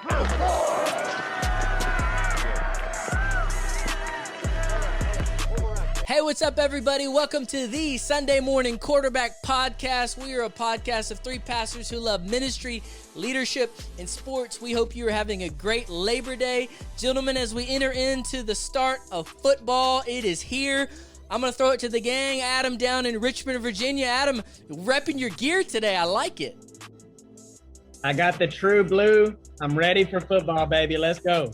Hey, what's up, everybody? Welcome to the Sunday Morning Quarterback Podcast. We are a podcast of three pastors who love ministry, leadership, and sports. We hope you are having a great Labor Day. Gentlemen, as we enter into the start of football, it is here. I'm going to throw it to the gang. Adam down in Richmond, Virginia. Adam, repping your gear today. I like it. I got the true blue. I'm ready for football, baby. Let's go.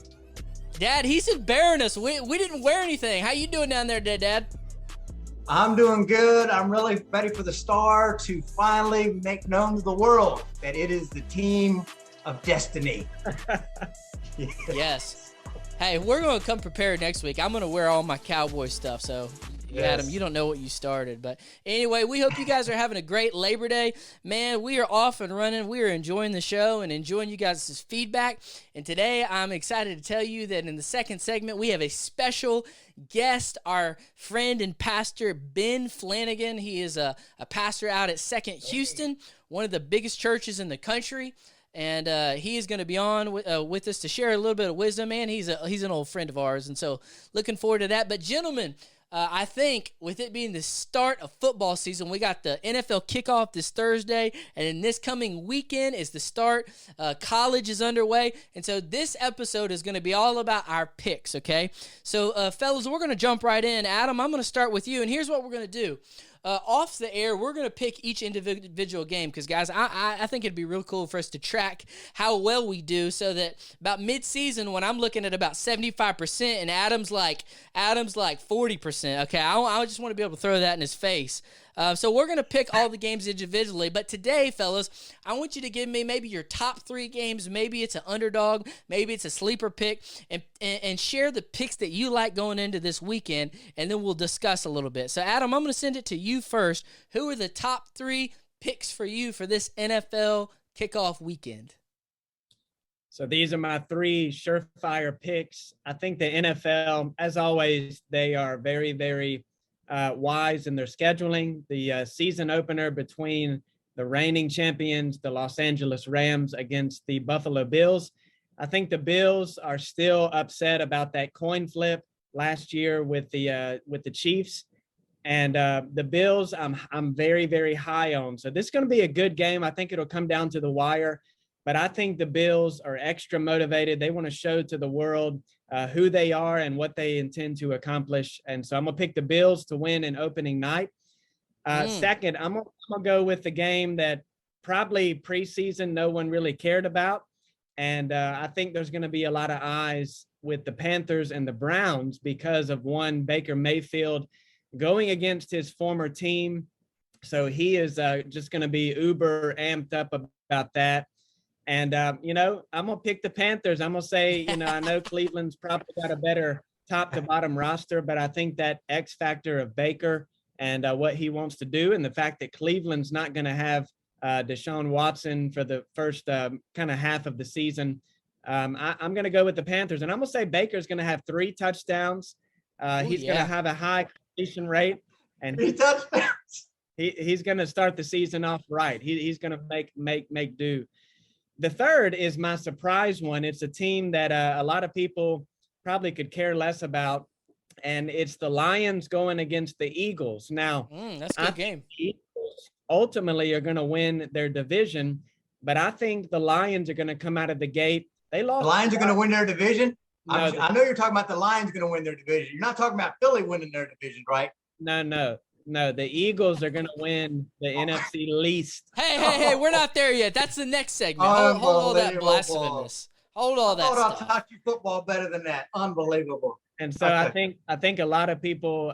Dad, he's embarrassing us. We didn't wear anything. How you doing down there today, Dad? I'm doing good. I'm really ready for the Star to finally make known to the world that it is the team of destiny. Yes. Hey, we're going to come prepared next week. I'm going to wear all my Cowboy stuff, so... Yes. Adam, you don't know what you started. But anyway, we hope you guys are having a great Labor Day. Man, we are off and running. We are enjoying the show and enjoying you guys' feedback. And today I'm excited to tell you that in the second segment, we have a special guest, our friend and pastor, Ben Flanagan. He is a pastor out at Second Houston, one of the biggest churches in the country. And he is going to be on with us to share a little bit of wisdom. Man, he's an old friend of ours. And so looking forward to that. But gentlemen, I think with it being the start of football season, we got the NFL kickoff this Thursday, and then this coming weekend is the start. College is underway, and so this episode is going to be all about our picks, okay? So, fellas, we're going to jump right in. Adam, I'm going to start with you, and here's what we're going to do. Off the air, we're going to pick each individual game because, guys, I think it'd be real cool for us to track how well we do so that about mid-season when I'm looking at about 75% and Adam's like 40%, okay? I just want to be able to throw that in his face. So we're going to pick all the games individually. But today, fellas, I want you to give me maybe your top three games. Maybe it's an underdog. Maybe it's a sleeper pick. And share the picks that you like going into this weekend. And then we'll discuss a little bit. So, Adam, I'm going to send it to you first. Who are the top three picks for you for this NFL kickoff weekend? So these are my three surefire picks. I think the NFL, as always, they are very, very wise in their scheduling. The season opener between the reigning champions, the Los Angeles Rams, against the Buffalo Bills. I think the Bills are still upset about that coin flip last year with the Chiefs, and the Bills I'm very, very high on. So this is going to be a good game. I think it'll come down to the wire, but I think the Bills are extra motivated. They want to show to the world who they are and what they intend to accomplish. And so I'm going to pick the Bills to win in opening night. Second, I'm going to go with the game that probably preseason no one really cared about. And I think there's going to be a lot of eyes with the Panthers and the Browns because of one Baker Mayfield going against his former team. So he is just going to be uber amped up about that. And, I'm going to pick the Panthers. I'm going to say, I know Cleveland's probably got a better top to bottom roster, but I think that X factor of Baker and what he wants to do, and the fact that Cleveland's not going to have Deshaun Watson for the first kind of half of the season, I'm going to go with the Panthers. And I'm going to say Baker's going to have 3 touchdowns. He's going to have a high completion rate. And 3 touchdowns. He's going to start the season off right. He's going to make do. The third is my surprise one. It's a team that a lot of people probably could care less about, and it's the Lions going against the Eagles. Now, that's a good game. The Eagles ultimately are going to win their division, but I think the Lions are going to come out of the gate. They lost. The Lions are going to win their division? No, I know you're talking about the Lions going to win their division. You're not talking about Philly winning their division, right? No, the Eagles are going to win the NFC least. Hey, we're not there yet. That's the next segment. Hold all that blasphemous. Hold all that stuff. I taught you football better than that. Unbelievable. And so okay. I think a lot of people,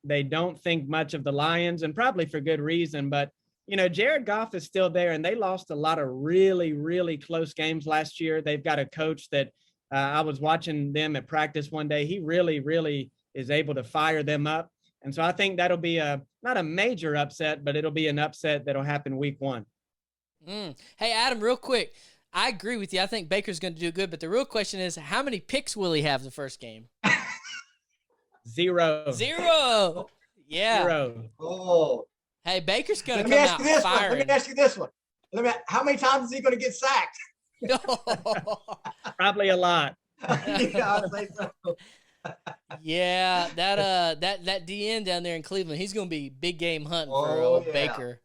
they don't think much of the Lions, and probably for good reason. But, Jared Goff is still there, and they lost a lot of really, really close games last year. They've got a coach that I was watching them at practice one day. He really, really is able to fire them up. And so I think that'll be not a major upset, but it'll be an upset that'll happen week 1. Hey, Adam, real quick. I agree with you. I think Baker's going to do good, but the real question is, how many picks will he have the first game? 0. Yeah. 0. Oh. Hey, Baker's going to come out firing. Let me ask you this one. How many times is he going to get sacked? Probably a lot. Yeah, I'd say so. Yeah, that DN down there in Cleveland, he's going to be big game hunting for Oh, old yeah. Baker.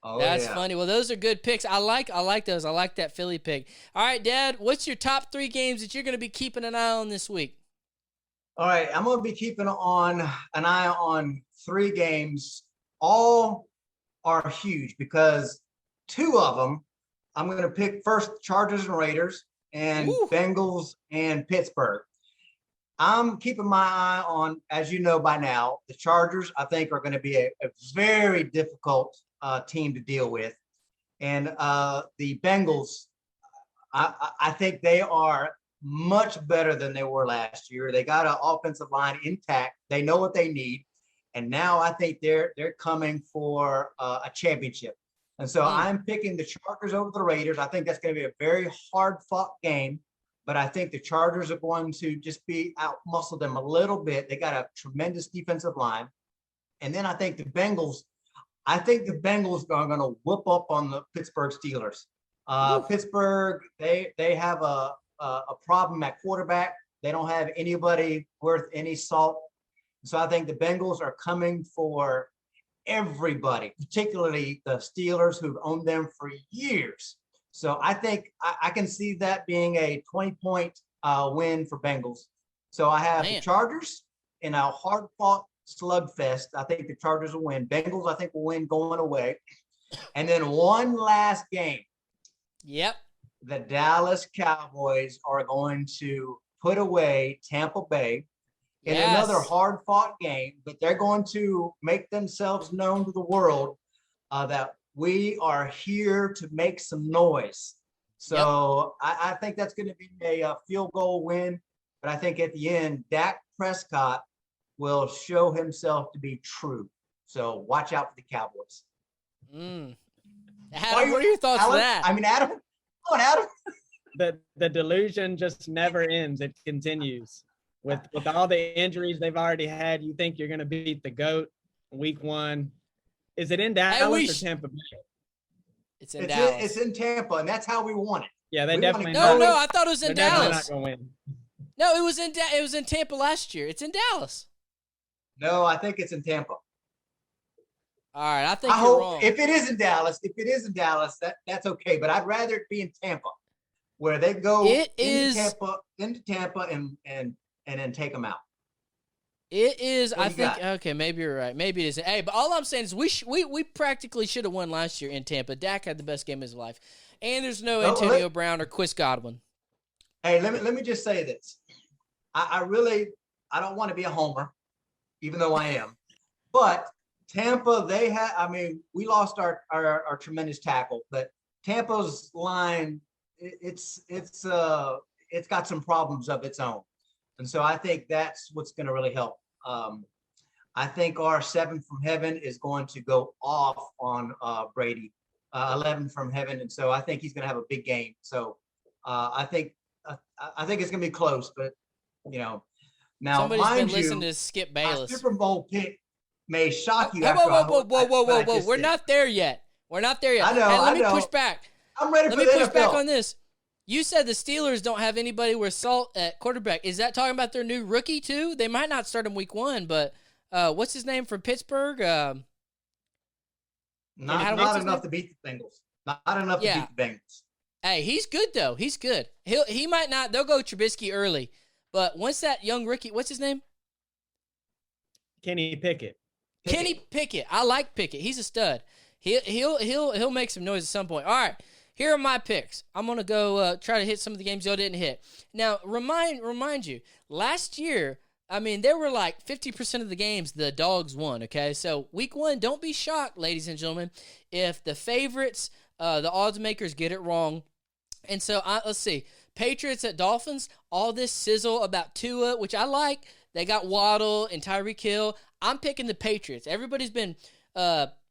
Oh, That's yeah. funny. Well, those are good picks. I like those. I like that Philly pick. All right, Dad, what's your top 3 games that you're going to be keeping an eye on this week? All right, I'm going to be keeping an eye on 3 games. All are huge because 2 of them, I'm going to pick first Chargers and Raiders and Ooh. Bengals and Pittsburgh. I'm keeping my eye on, as you know by now, the Chargers, I think, are going to be a very difficult team to deal with. And the Bengals, I think they are much better than they were last year. They got an offensive line intact. They know what they need. And now I think they're coming for a championship. And so I'm picking the Chargers over the Raiders. I think that's going to be a very hard-fought game. But I think the Chargers are going to just out-muscle them a little bit. They got a tremendous defensive line. And then I think the Bengals are going to whoop up on the Pittsburgh Steelers. Pittsburgh, they have a problem at quarterback. They don't have anybody worth any salt. So I think the Bengals are coming for everybody, particularly the Steelers who've owned them for years. So I think I can see that being a 20-point win for Bengals. So I have the Chargers in a hard-fought slugfest. I think the Chargers will win. Bengals, I think, will win going away. And then one last game. Yep. The Dallas Cowboys are going to put away Tampa Bay in another hard-fought game, but they're going to make themselves known to the world that we are here to make some noise. So I think that's going to be a field goal win. But I think at the end, Dak Prescott will show himself to be true. So watch out for the Cowboys. Adam, what are your thoughts on that? I mean, Adam. Come on, Adam. The delusion just never ends. It continues. With all the injuries they've already had, you think you're going to beat the GOAT week 1. Is it in Dallas or Tampa Bay? It's in Dallas. It's in Tampa, and that's how we want it. Yeah, they definitely. No, I thought it was in Dallas. Not going to win. No, it was in Tampa last year. It's in Dallas. No, I think it's in Tampa. All right, I think you're wrong. If it is in Dallas, that's okay. But I'd rather it be in Tampa, where they go into Tampa and then take them out. It is. I think. Okay, maybe you're right. Maybe it isn't. Hey, but all I'm saying is we practically should have won last year in Tampa. Dak had the best game of his life, and there's no Antonio Brown or Chris Godwin. Hey, let me just say this. I don't want to be a homer, even though I am. But Tampa, we lost our tremendous tackle, but Tampa's line, it's got some problems of its own. And so I think that's what's going to really help. I think our 7 from heaven is going to go off on Brady, 11 from heaven. And so I think he's going to have a big game. So I think it's going to be close, but now somebody's mind been listening to Skip Bayless. My Super Bowl pick may shock you. Whoa. We're not there yet. I know. Hey, let me push back. I'm ready for the NFL. Let me push back on this. You said the Steelers don't have anybody worth salt at quarterback. Is that talking about their new rookie too? They might not start him week 1, but what's his name from Pittsburgh? Not enough to beat the Bengals. Not enough to beat the Bengals. Hey, he's good though. He's good. He might not. They'll go Trubisky early, but once that young rookie, what's his name? Kenny Pickett. Kenny Pickett. I like Pickett. He's a stud. He'll make some noise at some point. All right. Here are my picks. I'm going to go try to hit some of the games y'all didn't hit. Now, remind you, last year, there were like 50% of the games the Dogs won, okay? So week 1, don't be shocked, ladies and gentlemen, if the favorites, the odds makers get it wrong. And so let's see. Patriots at Dolphins, all this sizzle about Tua, which I like. They got Waddle and Tyreek Hill. I'm picking the Patriots. Everybody's been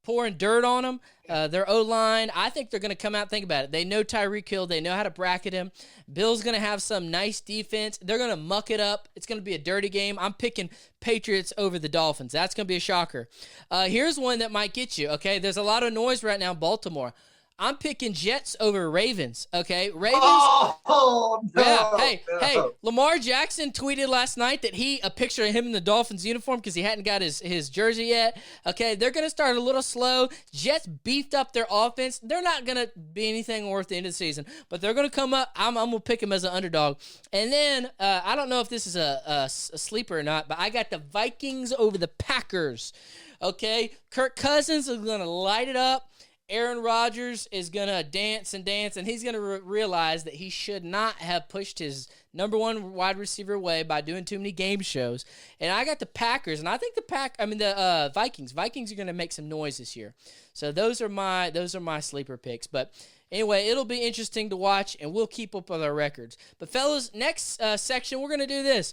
pouring dirt on them. Their O-line, I think they're going to come out and think about it. They know Tyreek Hill. They know how to bracket him. Bill's going to have some nice defense. They're going to muck it up. It's going to be a dirty game. I'm picking Patriots over the Dolphins. That's going to be a shocker. Here's one that might get you, okay? There's a lot of noise right now in Baltimore. I'm picking Jets over Ravens. Okay, Ravens. Oh no! Yeah. No. Hey, Lamar Jackson tweeted last night that a picture of him in the Dolphins uniform because he hadn't got his jersey yet. Okay, they're going to start a little slow. Jets beefed up their offense. They're not going to be anything worth the end of the season, but they're going to come up. I'm going to pick them as an underdog. And then I don't know if this is a sleeper or not, but I got the Vikings over the Packers. Okay, Kirk Cousins is going to light it up. Aaron Rodgers is going to dance, and he's going to realize that he should not have pushed his number one wide receiver away by doing too many game shows. And I got the Packers, and I think the Vikings. Vikings are going to make some noise this year. So those are my sleeper picks. But anyway, it'll be interesting to watch, and we'll keep up with our records. But fellas, next section, we're going to do this.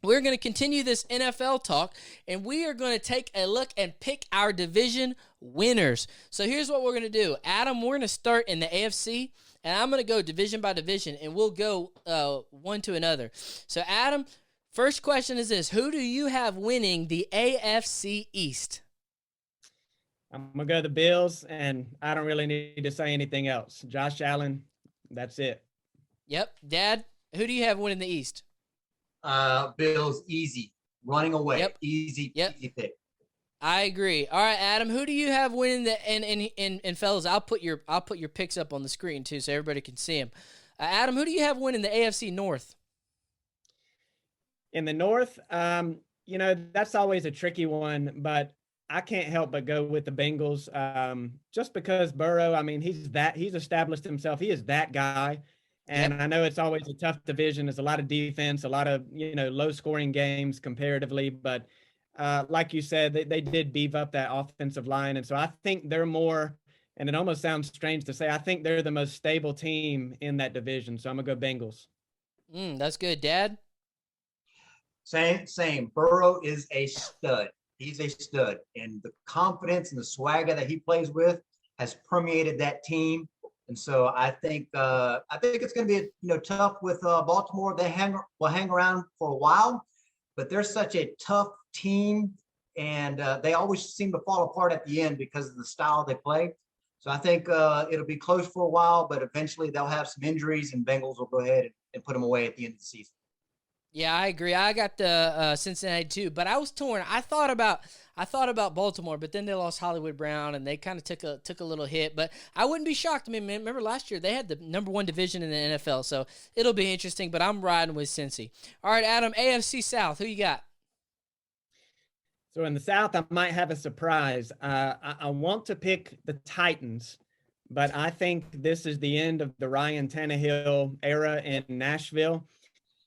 We're going to continue this NFL talk, and we are going to take a look and pick our division winners. So here's what we're going to do. Adam, we're going to start in the AFC, and I'm going to go division by division, and we'll go one to another. So, Adam, first question is this. Who do you have winning the AFC East? I'm going to go the Bills, and I don't really need to say anything else. Josh Allen, that's it. Yep. Dad, who do you have winning the East? Bills, easy. Running away. Yep. Easy pick. I agree. All right, Adam, who do you have winning the and fellas, I'll put your picks up on the screen too so everybody can see them. Adam, who do you have winning the AFC North? In the North, that's always a tricky one, but I can't help but go with the Bengals. Just because Burrow, he's established himself. He is that guy. And I know it's always a tough division. There's a lot of defense, a lot of, low-scoring games comparatively. But like you said, they did beef up that offensive line. And so I think they're more, and it almost sounds strange to say, I think they're the most stable team in that division. So I'm going to go Bengals. That's good. Dad? Same. Burrow is a stud. He's a stud. And the confidence and the swagger that he plays with has permeated that team. And so I think it's going to be tough with Baltimore. They will hang around for a while, but they're such a tough team, and they always seem to fall apart at the end because of the style they play. So I think it'll be close for a while, but eventually they'll have some injuries, and Bengals will go ahead and put them away at the end of the season. Yeah, I agree. I got the Cincinnati too, but I was torn. I thought about Baltimore, but then they lost Hollywood Brown, and they kind of took a little hit. But I wouldn't be shocked. Remember last year they had the number one division in the NFL, so it'll be interesting. But I'm riding with Cincy. All right, Adam, AFC South, who you got? So in the South, I might have a surprise. I want to pick the Titans, but I think this is the end of the Ryan Tannehill era in Nashville.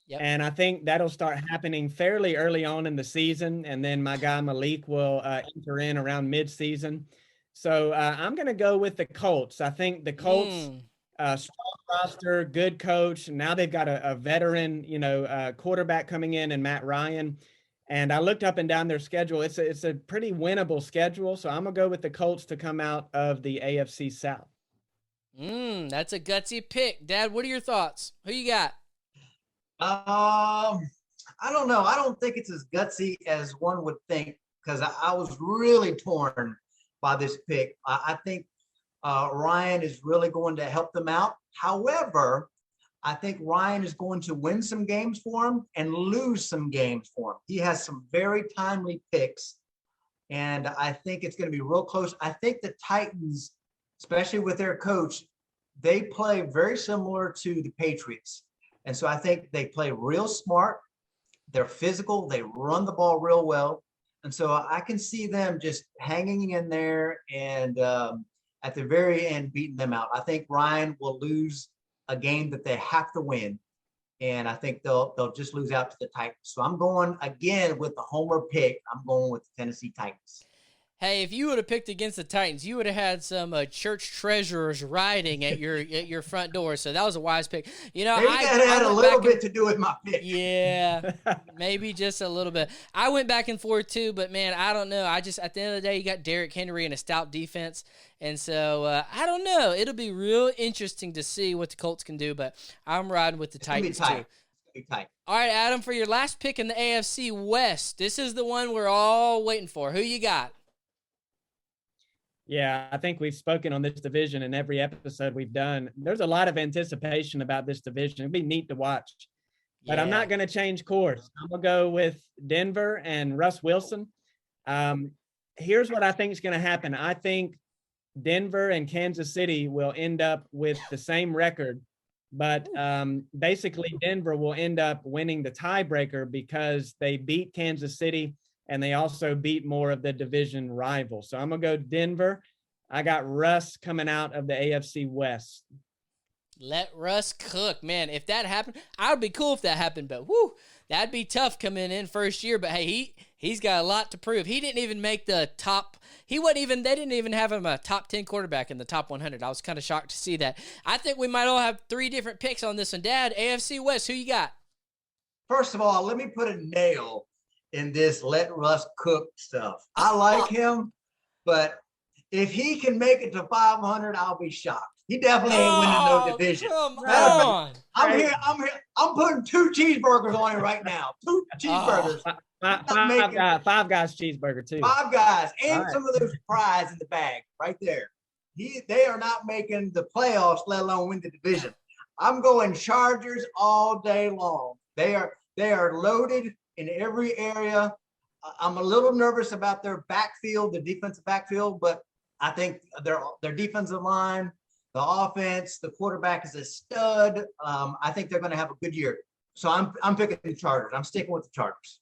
Yep. And I think that'll start happening fairly early on in the season. And then my guy Malik will enter in around mid-season. So I'm going to go with the Colts. I think the Colts, strong roster, good coach. Now they've got a veteran, quarterback coming in Matt Ryan. And I looked up and down their schedule. It's a pretty winnable schedule. So I'm going to go with the Colts to come out of the AFC South. That's a gutsy pick. Dad, what are your thoughts? Who you got? I don't know. I don't think it's as gutsy as one would think, because I was really torn by this pick. I think Ryan is really going to help them out. However, I think Ryan is going to win some games for him and lose some games for him. He has some very timely picks, and I think it's going to be real close. I think the Titans, especially with their coach, they play very similar to the Patriots. And so I think they play real smart. They're physical. They run the ball real well. And so I can see them just hanging in there and at the very end beating them out. I think Ryan will lose a game that they have to win. And I think they'll just lose out to the Titans. So I'm going again with the homer pick. I'm going with the Tennessee Titans. Hey, if you would have picked against the Titans, you would have had some church treasurers riding at your front door. So that was a wise pick. Maybe that had a little bit to do with my pick. Yeah, maybe just a little bit. I went back and forth too, but man, I don't know. At the end of the day, you got Derrick Henry and a stout defense, and so I don't know. It'll be real interesting to see what the Colts can do, but I'm riding with the Titans too. Tight. All right, Adam, for your last pick in the AFC West, this is the one we're all waiting for. Who you got? Yeah, I think we've spoken on this division in every episode we've done. There's a lot of anticipation about this division. It'd be neat to watch. But I'm not going to change course. I'm going to go with Denver and Russ Wilson. Here's what I think is going to happen. I think Denver and Kansas City will end up with the same record, but basically Denver will end up winning the tiebreaker because they beat Kansas City and they also beat more of the division rivals. So I'm going to go Denver. I got Russ coming out of the AFC West. Let Russ cook, man. If that happened, I'd be cool if that happened, but whoo, that'd be tough coming in first year. But hey, he's got a lot to prove. He didn't even make the top. They didn't even have him a top 10 quarterback in the top 100. I was kind of shocked to see that. I think we might all have 3 different picks on this one. Dad, AFC West, who you got? First of all, let me put a nail in this let Russ cook stuff. I like him, but if he can make it to 500, I'll be shocked. He definitely ain't winning no division. Come on. I'm here. I'm putting 2 cheeseburgers on it right now. 2 cheeseburgers. Five Guys cheeseburger too. 5 Guys and some of those fries in the bag right there. They are not making the playoffs, let alone win the division. I'm going Chargers all day long. They are loaded in every area. I'm a little nervous about their backfield, the defensive backfield, but I think their defensive line, the offense, the quarterback is a stud. I think they're going to have a good year. So I'm picking the Chargers. I'm sticking with the Chargers.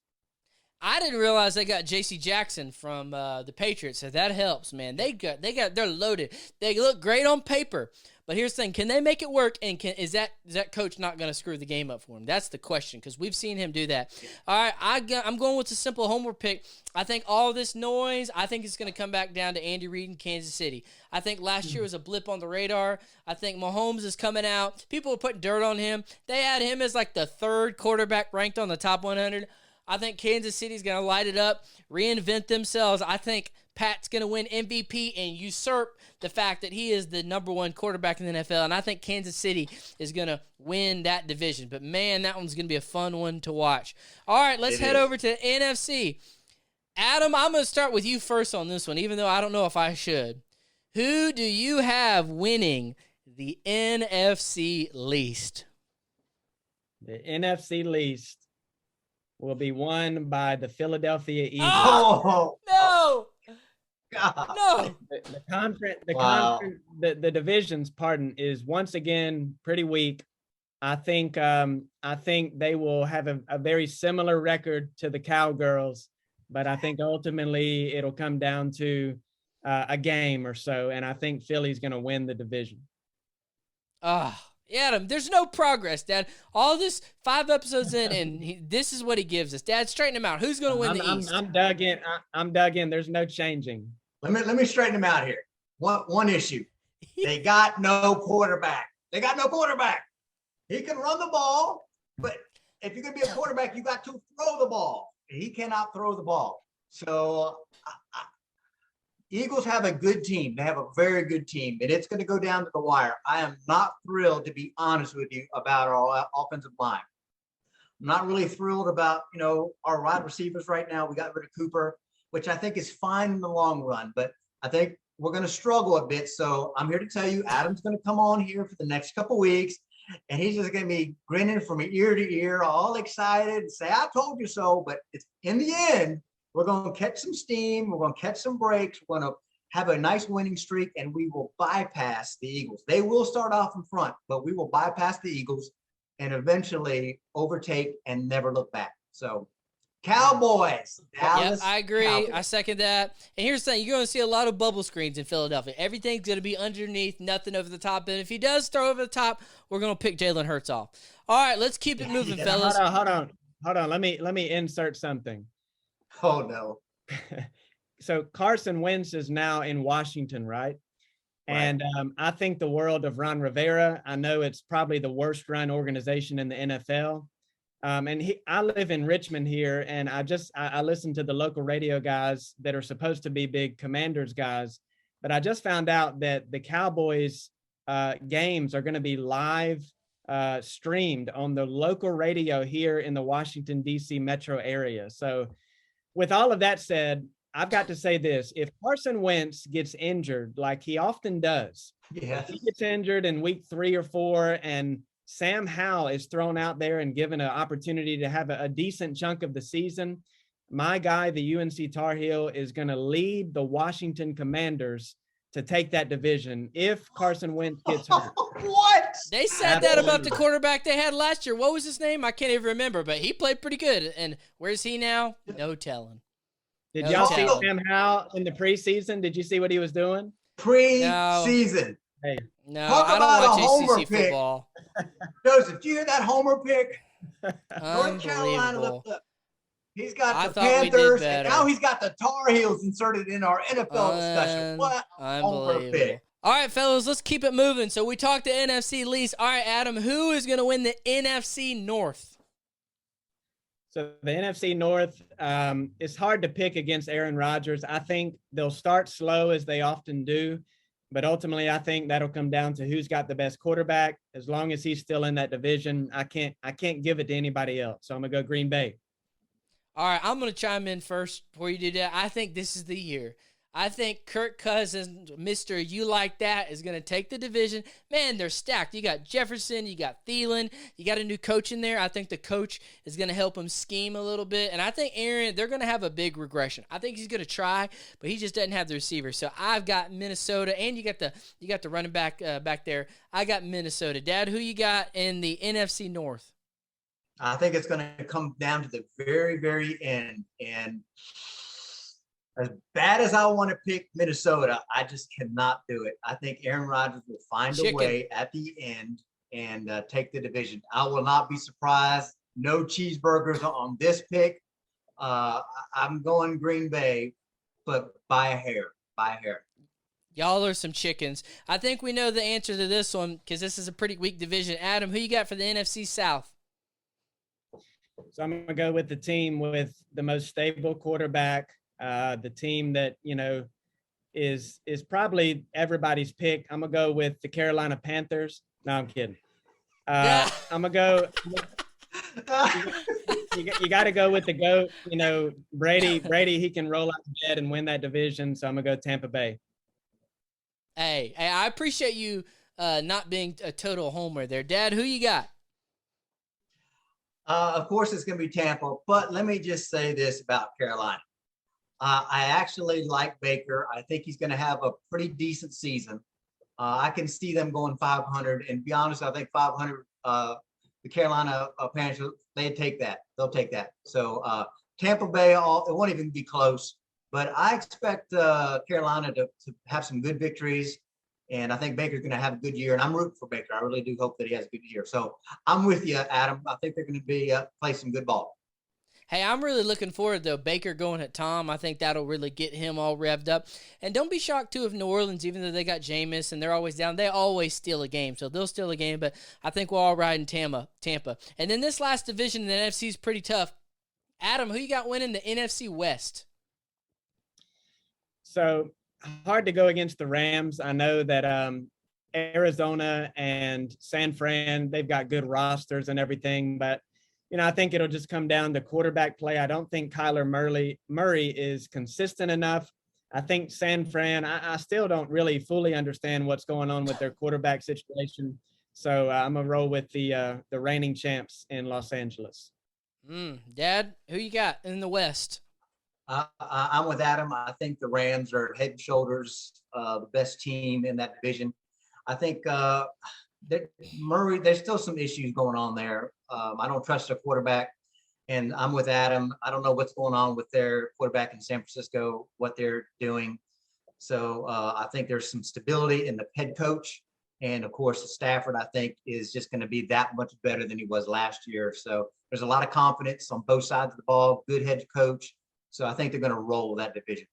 I didn't realize they got J.C. Jackson from the Patriots, so that helps, man. They're loaded. They look great on paper, but here's the thing: can they make it work? And is that coach not going to screw the game up for him? That's the question, because we've seen him do that. All right, I'm going with a simple homer pick. I think all this noise, I think it's going to come back down to Andy Reid in Kansas City. I think last year was a blip on the radar. I think Mahomes is coming out. People are putting dirt on him. They had him as like the 3rd quarterback ranked on the top 100. I think Kansas City's going to light it up, reinvent themselves. I think Pat's going to win MVP and usurp the fact that he is the number 1 quarterback in the NFL. And I think Kansas City is going to win that division. But, man, that one's going to be a fun one to watch. All right, let's head over to NFC. Adam, I'm going to start with you first on this one, even though I don't know if I should. Who do you have winning the NFC least? The NFC least will be won by the Philadelphia Eagles. Oh, no. God. No. The division's is once again pretty weak. I think they will have a very similar record to the Cowgirls, but I think ultimately it'll come down to a game or so, and I think Philly's going to win the division. Adam, there's no progress, Dad. All this 5 episodes in, and this is what he gives us. Dad, straighten him out. Who's going to win the East? I'm dug in. I'm dug in. There's no changing. Let me straighten him out here. One issue. They got no quarterback. He can run the ball, but if you're going to be a quarterback, you got to throw the ball. He cannot throw the ball. So Eagles have a good team. They have a very good team, and it's going to go down to the wire. I am not thrilled, to be honest with you, about our offensive line. I'm not really thrilled about, our wide receivers right now. We got rid of Cooper, which I think is fine in the long run, but I think we're going to struggle a bit. So I'm here to tell you, Adam's going to come on here for the next couple of weeks, and he's just going to be grinning from ear to ear, all excited, and say, I told you so. But it's in the end, we're going to catch some steam. We're going to catch some breaks. We're going to have a nice winning streak, and we will bypass the Eagles. They will start off in front, but we will bypass the Eagles and eventually overtake and never look back. So Cowboys. Yep, I agree. Cowboys. I second that. And here's the thing. You're going to see a lot of bubble screens in Philadelphia. Everything's going to be underneath, nothing over the top. And if he does throw over the top, we're going to pick Jalen Hurts off. All right, let's keep it moving, fellas. Hold on. Let me insert something. Oh, no. So Carson Wentz is now in Washington, right? And I think the world of Ron Rivera. I know it's probably the worst run organization in the NFL. I live in Richmond here, and I listen to the local radio guys that are supposed to be big Commanders guys, but I just found out that the Cowboys games are going to be live streamed on the local radio here in the Washington, D.C. metro area. So with all of that said, I've got to say this. If Carson Wentz gets injured, like he often does, Yes. if he gets injured in week 3 or 4 and Sam Howell is thrown out there and given an opportunity to have a decent chunk of the season, my guy, the UNC Tar Heel, is going to lead the Washington Commanders to take that division if Carson Wentz gets hurt. What? They said that about the quarterback they had last year. What was his name? I can't even remember, but he played pretty good. And where's he now? No telling. Did y'all see Sam Howell in the preseason? Did you see what he was doing? Preseason. Hey. No, Talk I about don't a watch homer ACC pick. football. Joseph, do you hear that homer pick? North Carolina Unbelievable. looked up. He's got I the thought we did Panthers, better. and now he's got the Tar Heels inserted in our NFL discussion. What a homer Unbelievable. pick. All right, fellas, let's keep it moving. So we talked the NFC least. All right, Adam, who is going to win the NFC North? So the NFC North, it's hard to pick against Aaron Rodgers. I think they'll start slow as they often do, but ultimately I think that'll come down to who's got the best quarterback. As long as he's still in that division, I can't give it to anybody else. So I'm gonna go Green Bay. All right, I'm going to chime in first before you do that. I think this is the year. I think Kirk Cousins, Mr. You Like That, is going to take the division. Man, they're stacked. You got Jefferson, you got Thielen, you got a new coach in there. I think the coach is going to help him scheme a little bit. And I think Aaron, they're going to have a big regression. I think he's going to try, but he just doesn't have the receiver. So I've got Minnesota, and you got the running back back there. I got Minnesota. Dad, who you got in the NFC North? I think it's going to come down to the very, very end. And as bad as I want to pick Minnesota, I just cannot do it. I think Aaron Rodgers will find a way at the end and take the division. I will not be surprised. No cheeseburgers on this pick. I'm going Green Bay, but by a hair. Y'all are some chickens. I think we know the answer to this one because this is a pretty weak division. Adam, who you got for the NFC South? So I'm going to go with the team with the most stable quarterback, the team that, is probably everybody's pick. I'm going to go with the Carolina Panthers. No, I'm kidding. I'm going to go – you got to go with the GOAT. Brady, he can roll out of bed and win that division, so I'm going to go Tampa Bay. Hey, I appreciate you not being a total homer there. Dad, who you got? Of course, it's going to be Tampa, but let me just say this about Carolina. I actually like Baker. I think he's going to have a pretty decent season. I can see them going 500. And to be honest, I think 500, the Carolina Panthers, they'll take that. So Tampa Bay, it won't even be close. But I expect Carolina to have some good victories. And I think Baker's going to have a good year, and I'm rooting for Baker. I really do hope that he has a good year. So I'm with you, Adam. I think they're going to be play some good ball. Hey, I'm really looking forward, though, Baker going at Tom. I think that'll really get him all revved up. And don't be shocked, too, if New Orleans, even though they got Jameis and they're always down, they always steal a game. So they'll steal a game, but I think we'll all ride in Tampa. And then this last division in the NFC is pretty tough. Adam, who you got winning the NFC West? So hard to go against the Rams. I know that Arizona and San Fran, they've got good rosters and everything, but I think it'll just come down to quarterback play. I don't think Kyler Murray is consistent enough. I think San Fran, I still don't really fully understand what's going on with their quarterback situation. So I'm going to roll with the reigning champs in Los Angeles. Dad, who you got in the West? I'm with Adam. I think the Rams are head and shoulders the best team in that division. I think Murray, there's still some issues going on there. I don't trust their quarterback, and I'm with Adam. I don't know what's going on with their quarterback in San Francisco, what they're doing. So I think there's some stability in the head coach. And, of course, Stafford, I think, is just going to be that much better than he was last year. So there's a lot of confidence on both sides of the ball, good head coach. So I think they're going to roll that division.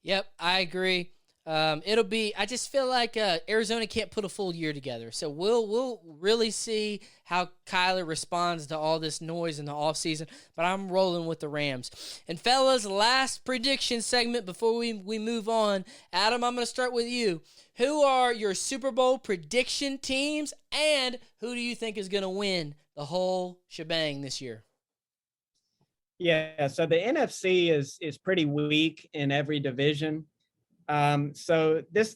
Yep, I agree. I just feel like Arizona can't put a full year together. So we'll really see how Kyler responds to all this noise in the offseason. But I'm rolling with the Rams. And fellas, last prediction segment before we move on. Adam, I'm going to start with you. Who are your Super Bowl prediction teams, and who do you think is going to win the whole shebang this year? Yeah, so the NFC is pretty weak in every division. So this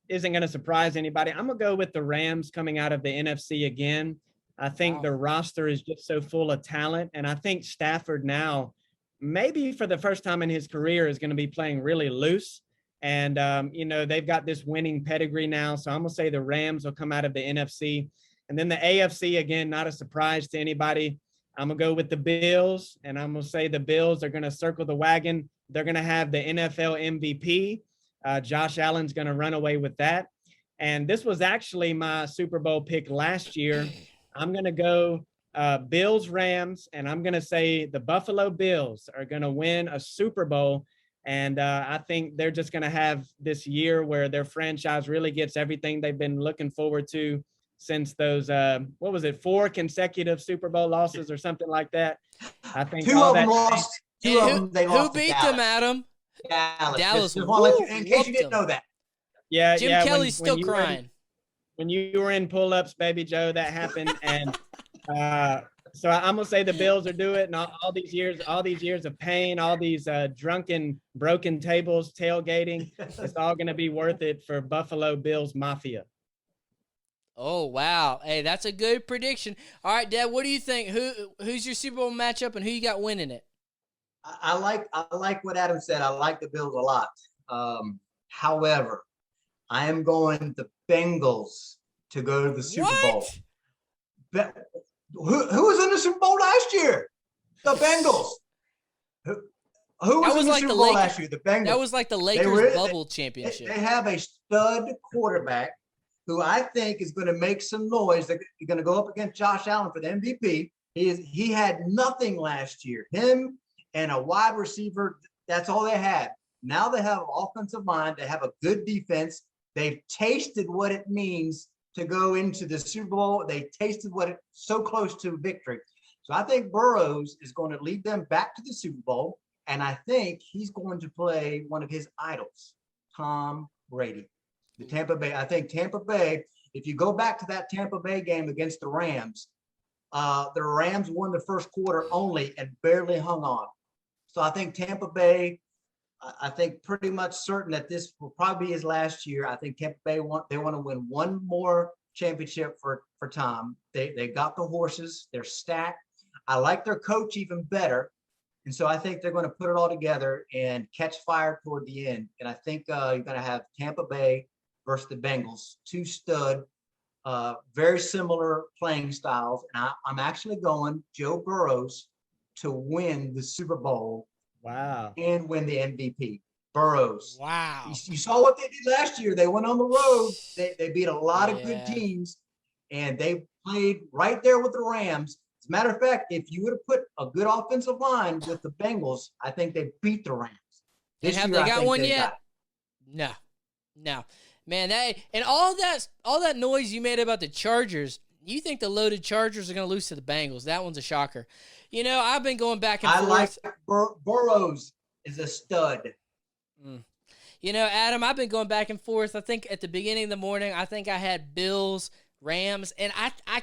isn't going to surprise anybody. I'm gonna go with the Rams coming out of the NFC again. I think the roster is just so full of talent, and I think Stafford now, maybe for the first time in his career, is going to be playing really loose. And they've got this winning pedigree now, so I'm gonna say the Rams will come out of the NFC, and then the AFC again, not a surprise to anybody. I'm gonna go with the Bills, and I'm gonna say the Bills are gonna circle the wagon. They're gonna have the NFL MVP. Josh Allen's going to run away with that. And this was actually my Super Bowl pick last year. I'm going to go Bills, Rams, and I'm going to say the Buffalo Bills are going to win a Super Bowl. And I think they're just going to have this year where their franchise really gets everything they've been looking forward to since those, 4 consecutive Super Bowl losses or something like that. I think two of them lost. Two of them they lost. Who beat them, Adam? Dallas. Just want to let you, in case you didn't know that. Yeah, Jim Kelly's still crying. When you were in pull-ups, Baby Joe, that happened, and so I'm gonna say the Bills are doing it. And all these years of pain, all these drunken, broken tables, tailgating, it's all gonna be worth it for Buffalo Bills Mafia. Oh wow! Hey, that's a good prediction. All right, Dad, what do you think? Who's your Super Bowl matchup, and who you got winning it? I like what Adam said. I like the Bills a lot. However, I am going the Bengals to go to the Super Bowl. Who was in the Super Bowl last year? The Bengals. Who was in the Super Bowl last year? The Bengals. That was like the Lakers bubble championship. They have a stud quarterback who I think is going to make some noise. They're going to go up against Josh Allen for the MVP. He had nothing last year. Him and a wide receiver, that's all they had. Now they have an offensive line. They have a good defense. They've tasted what it means to go into the Super Bowl. They tasted what it's so close to victory. So I think Burrows is going to lead them back to the Super Bowl, and I think he's going to play one of his idols, Tom Brady. The Tampa Bay. I think Tampa Bay, if you go back to that Tampa Bay game against the Rams won the first quarter only and barely hung on. So I think Tampa Bay, I think pretty much certain that this will probably be his last year. I think Tampa Bay want to win one more championship for Tom. They got the horses. They're stacked. I like their coach even better. And so I think they're going to put it all together and catch fire toward the end. And I think you're going to have Tampa Bay versus the Bengals, two stud, very similar playing styles. And I'm actually going Joe Burrows to win the Super Bowl. Wow. And win the MVP. Burrows. Wow. You saw what they did last year. They went on the road. They beat a lot of good teams, and they played right there with the Rams. As a matter of fact, if you would have put a good offensive line with the Bengals, I think they beat the Rams. Have they got one yet? No. Man, all that noise you made about the Chargers, you think the loaded Chargers are going to lose to the Bengals. That one's a shocker. You know, I've been going back and forth. I like Burrows is a stud. You know, Adam, I've been going back and forth. I think at the beginning of the morning, I think I had Bills, Rams, and I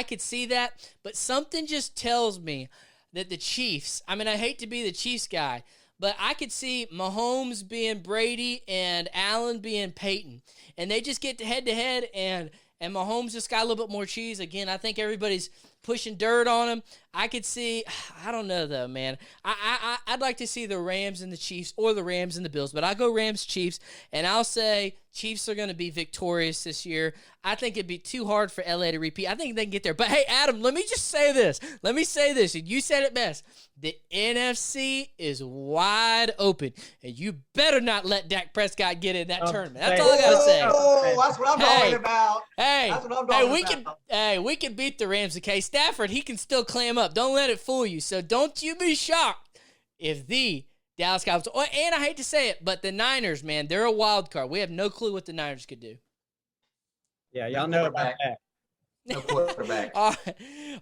could see that, but something just tells me that the Chiefs, I mean, I hate to be the Chiefs guy, but I could see Mahomes being Brady and Allen being Peyton, and they just get head-to-head, and Mahomes just got a little bit more cheese. Again, I think everybody's pushing dirt on him. I could see, I don't know though, man. I'd like to see the Rams and the Chiefs, or the Rams and the Bills, but I'll go Rams, Chiefs, and I'll say Chiefs are going to be victorious this year. I think it'd be too hard for LA to repeat. I think they can get there. But hey, Adam, let me just say this. And you said it best. The NFC is wide open, and you better not let Dak Prescott get in that tournament. That's all I got to say. Oh, that's what I'm talking about. That's what I'm talking about. We can beat the Rams, okay? Stafford, he can still clam up. Don't let it fool you. So don't you be shocked if the Dallas Cowboys, and I hate to say it, but the Niners, man, they're a wild card. We have no clue what the Niners could do. Yeah, y'all know about that. No quarterback. All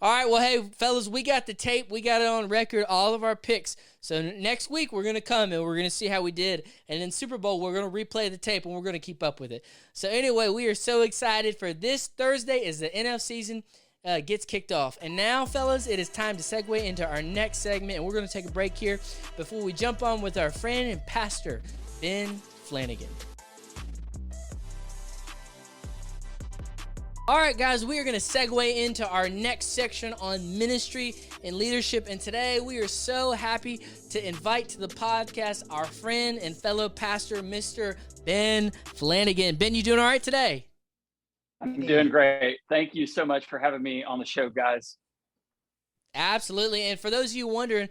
right. Well, hey, fellas, we got the tape. We got it on record, all of our picks. So next week, we're going to come and we're going to see how we did. And in Super Bowl, we're going to replay the tape and we're going to keep up with it. So anyway, we are so excited for this Thursday is the NFL season. gets kicked off. And now, fellas, it is time to segue into our next segment, and we're going to take a break here before we jump on with our friend and pastor, Ben Flanagan. All right, guys, we are going to segue into our next section on ministry and leadership. And today we are so happy to invite to the podcast our friend and fellow pastor, Mr. Ben Flanagan. Ben, you doing all right today? I'm doing great. Thank you so much for having me on the show, guys. Absolutely. And for those of you wondering,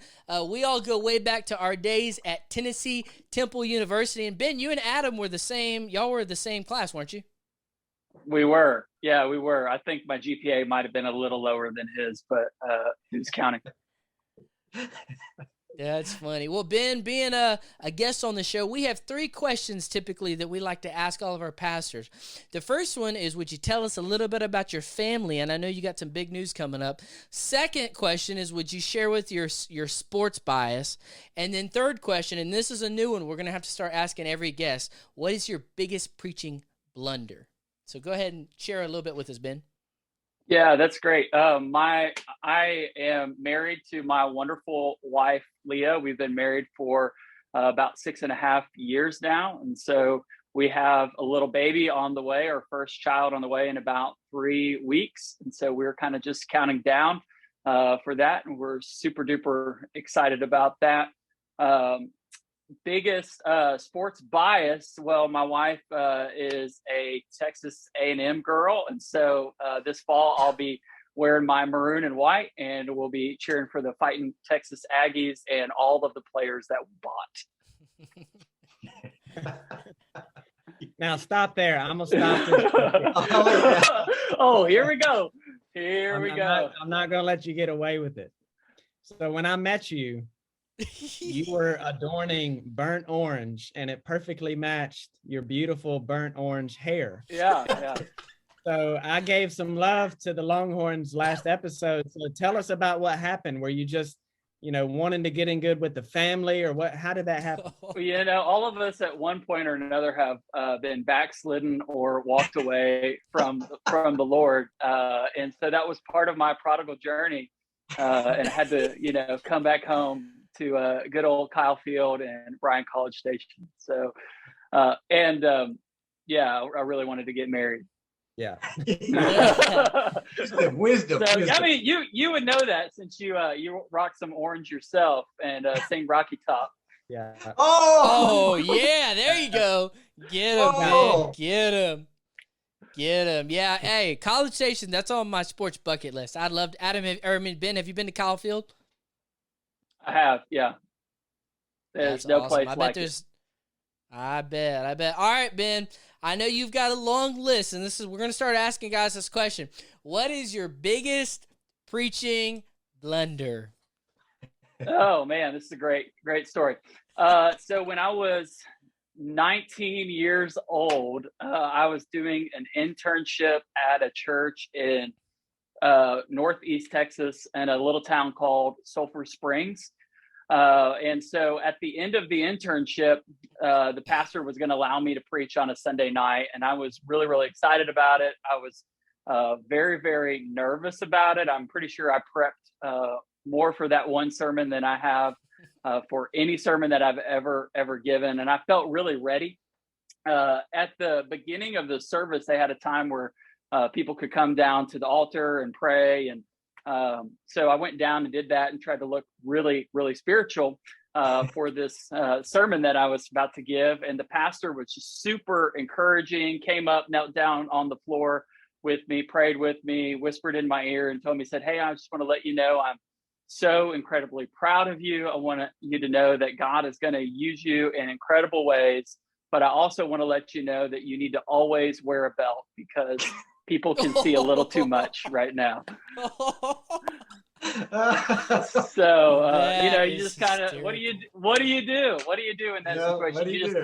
we all go way back to our days at Tennessee Temple University. And Ben, you and Adam were the same. Y'all were the same class, weren't you? We were. Yeah, we were. I think my GPA might have been a little lower than his, but who's counting? That's funny. Well, Ben, being a guest on the show, we have 3 questions typically that we like to ask all of our pastors. The first one is, would you tell us a little bit about your family? And I know you got some big news coming up. Second question is, would you share with your sports bias? And then third question, and this is a new one we're going to have to start asking every guest, what is your biggest preaching blunder? So go ahead and share a little bit with us, Ben. Yeah, that's great. I am married to my wonderful wife, Leah. We've been married for about 6.5 years now. And so we have a little baby on the way, our first child on the way in about 3 weeks. And so we're kind of just counting down for that. And we're super duper excited about that. Biggest sports bias, well, my wife is a Texas A&M girl, and so this fall I'll be wearing my maroon and white, and we'll be cheering for the Fighting Texas Aggies and all of the players that we bought. Now stop there. I'm gonna stop this. Oh, here we go. I'm not gonna let you get away with it. So when I met you, you were adorning burnt orange, and it perfectly matched your beautiful burnt orange hair. Yeah. So I gave some love to the Longhorns last episode. So tell us about what happened. Were you just, wanting to get in good with the family, or what? How did that happen? All of us at one point or another have been backslidden or walked away from the Lord, and so that was part of my prodigal journey, and I had to come back home to good old Kyle Field and Bryan College Station. So, I really wanted to get married. Yeah. Wisdom. So, I mean, you would know that since you rock some orange yourself and sing Rocky Top. Yeah. Oh yeah, there you go. Get him, man. Get him. Yeah. Hey, College Station, that's on my sports bucket list. I'd love to. Ben, have you been to Kyle Field? I have, yeah. There's That's no awesome. place I bet like there's. it. I bet. All right, Ben. I know you've got a long list, and we're going to start asking guys this question. What is your biggest preaching blunder? Oh man, this is a great story. So when I was 19 years old, I was doing an internship at a church in Northeast Texas in a little town called Sulphur Springs. And so at the end of the internship, the pastor was going to allow me to preach on a Sunday night. And I was really, really excited about it. I was very, very nervous about it. I'm pretty sure I prepped more for that one sermon than I have for any sermon that I've ever given. And I felt really ready. At the beginning of the service, they had a time where people could come down to the altar and pray. And so I went down and did that and tried to look really, really spiritual for this sermon that I was about to give. And the pastor was just super encouraging, came up, knelt down on the floor with me, prayed with me, whispered in my ear and told me, said, "Hey, I just want to let you know I'm so incredibly proud of you. I want you to know that God is going to use you in incredible ways. But I also want to let you know that you need to always wear a belt because people can see a little too much right now." So you just kind of what do you do? What do you do in that situation? You just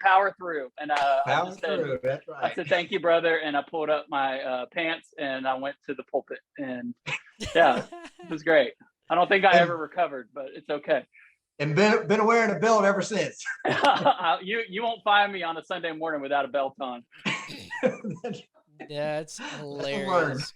power through. And I said, That's right. I said, "Thank you, brother." And I pulled up my pants and I went to the pulpit. And yeah, it was great. I don't think I ever recovered, but it's okay. And been wearing a belt ever since. You won't find me on a Sunday morning without a belt on. That's hilarious.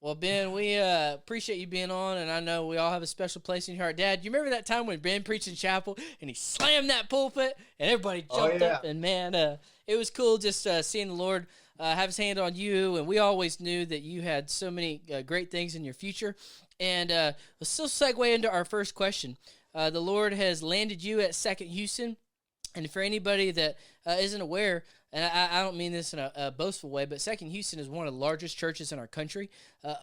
Well, Ben, we appreciate you being on, and I know we all have a special place in your heart. Dad, you remember that time when Ben preached in chapel and he slammed that pulpit and everybody jumped up? And man, it was cool just seeing the Lord have his hand on you, and we always knew that you had so many great things in your future. And let's still segue into our first question. The Lord has landed you at Second Houston, and for anybody that isn't aware, and I don't mean this in a boastful way, but Second Houston is one of the largest churches in our country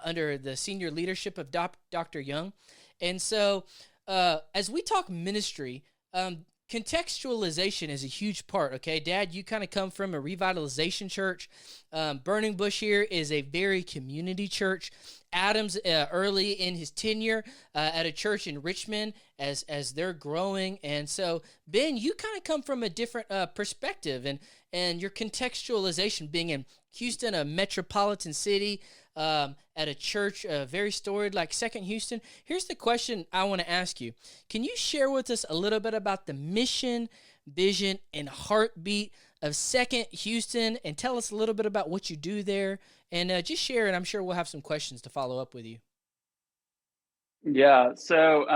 under the senior leadership of Dr. Young. And so as we talk ministry, contextualization is a huge part, okay? Dad, you kind of come from a revitalization church. Burning Bush here is a very community church. Adam's early in his tenure at a church in Richmond as they're growing. And so, Ben, you kind of come from a different perspective, and your contextualization being in Houston, a metropolitan city, at a church very storied like Second Houston. Here's the question I want to ask you. Can you share with us a little bit about the mission, vision, and heartbeat of Second Houston, and tell us a little bit about what you do there, and just share it. I'm sure we'll have some questions to follow up with you. Yeah, so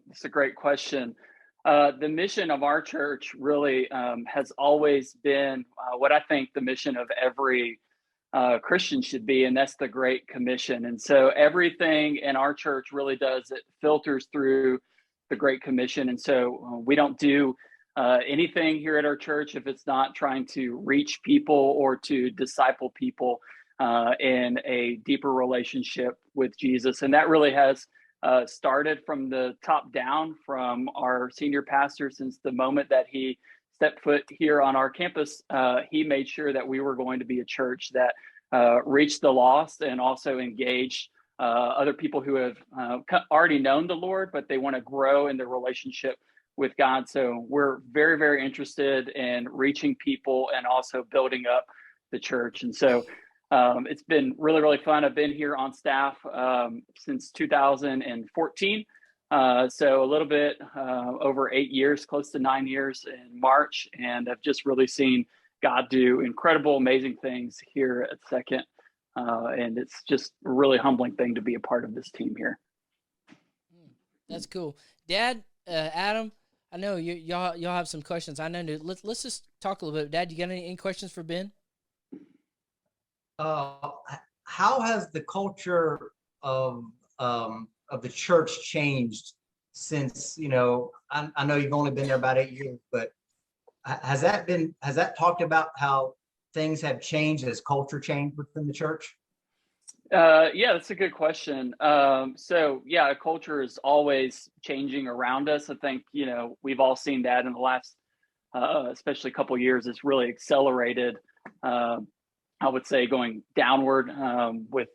it's a great question. The mission of our church really has always been what I think the mission of every Christian should be, and that's the Great Commission. And so everything in our church really does, it filters through the Great Commission. And so we don't do anything here at our church if it's not trying to reach people or to disciple people in a deeper relationship with Jesus. And that really has started from the top down, from our senior pastor. Since the moment that he stepped foot here on our campus, he made sure that we were going to be a church that reached the lost and also engaged other people who have already known the Lord, but they want to grow in their relationship with God. So we're very, very interested in reaching people and also building up the church. And so it's been really, really fun. I've been here on staff since 2014. So a little bit over 8 years, close to 9 years in March. And I've just really seen God do incredible, amazing things here at Second. And it's just a really humbling thing to be a part of this team here. That's cool. Dad, Adam, I know y'all have some questions. I know. Let's just talk a little bit. Dad, you got any questions for Ben? How has the culture of the church changed since, I know you've only been there about 8 years, but has that talked about how things have changed as culture changed within the church? Yeah, that's a good question. So yeah, culture is always changing around us. I think, we've all seen that in the last, especially a couple of years. It's really accelerated, I would say, going downward with,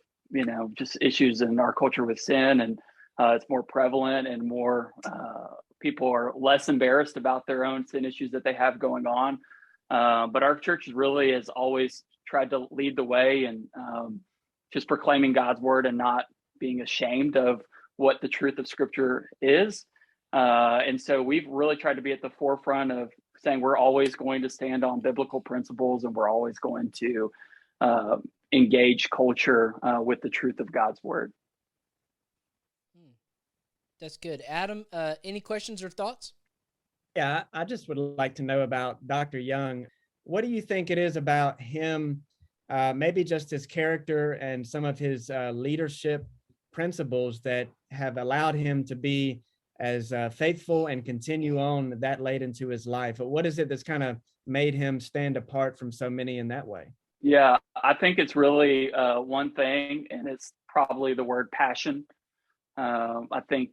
just issues in our culture with sin, and it's more prevalent, and more people are less embarrassed about their own sin issues that they have going on. But our church really has always tried to lead the way, and just proclaiming God's word and not being ashamed of what the truth of Scripture is. And so we've really tried to be at the forefront of saying we're always going to stand on biblical principles, and we're always going to engage culture with the truth of God's word. That's good. Adam, any questions or thoughts? Yeah, I just would like to know about Dr. Young. What do you think it is about him, maybe just his character and some of his leadership principles that have allowed him to be as faithful and continue on that late into his life? What is it that's kind of made him stand apart from so many in that way? Yeah, I think it's really one thing, and it's probably the word passion. I think,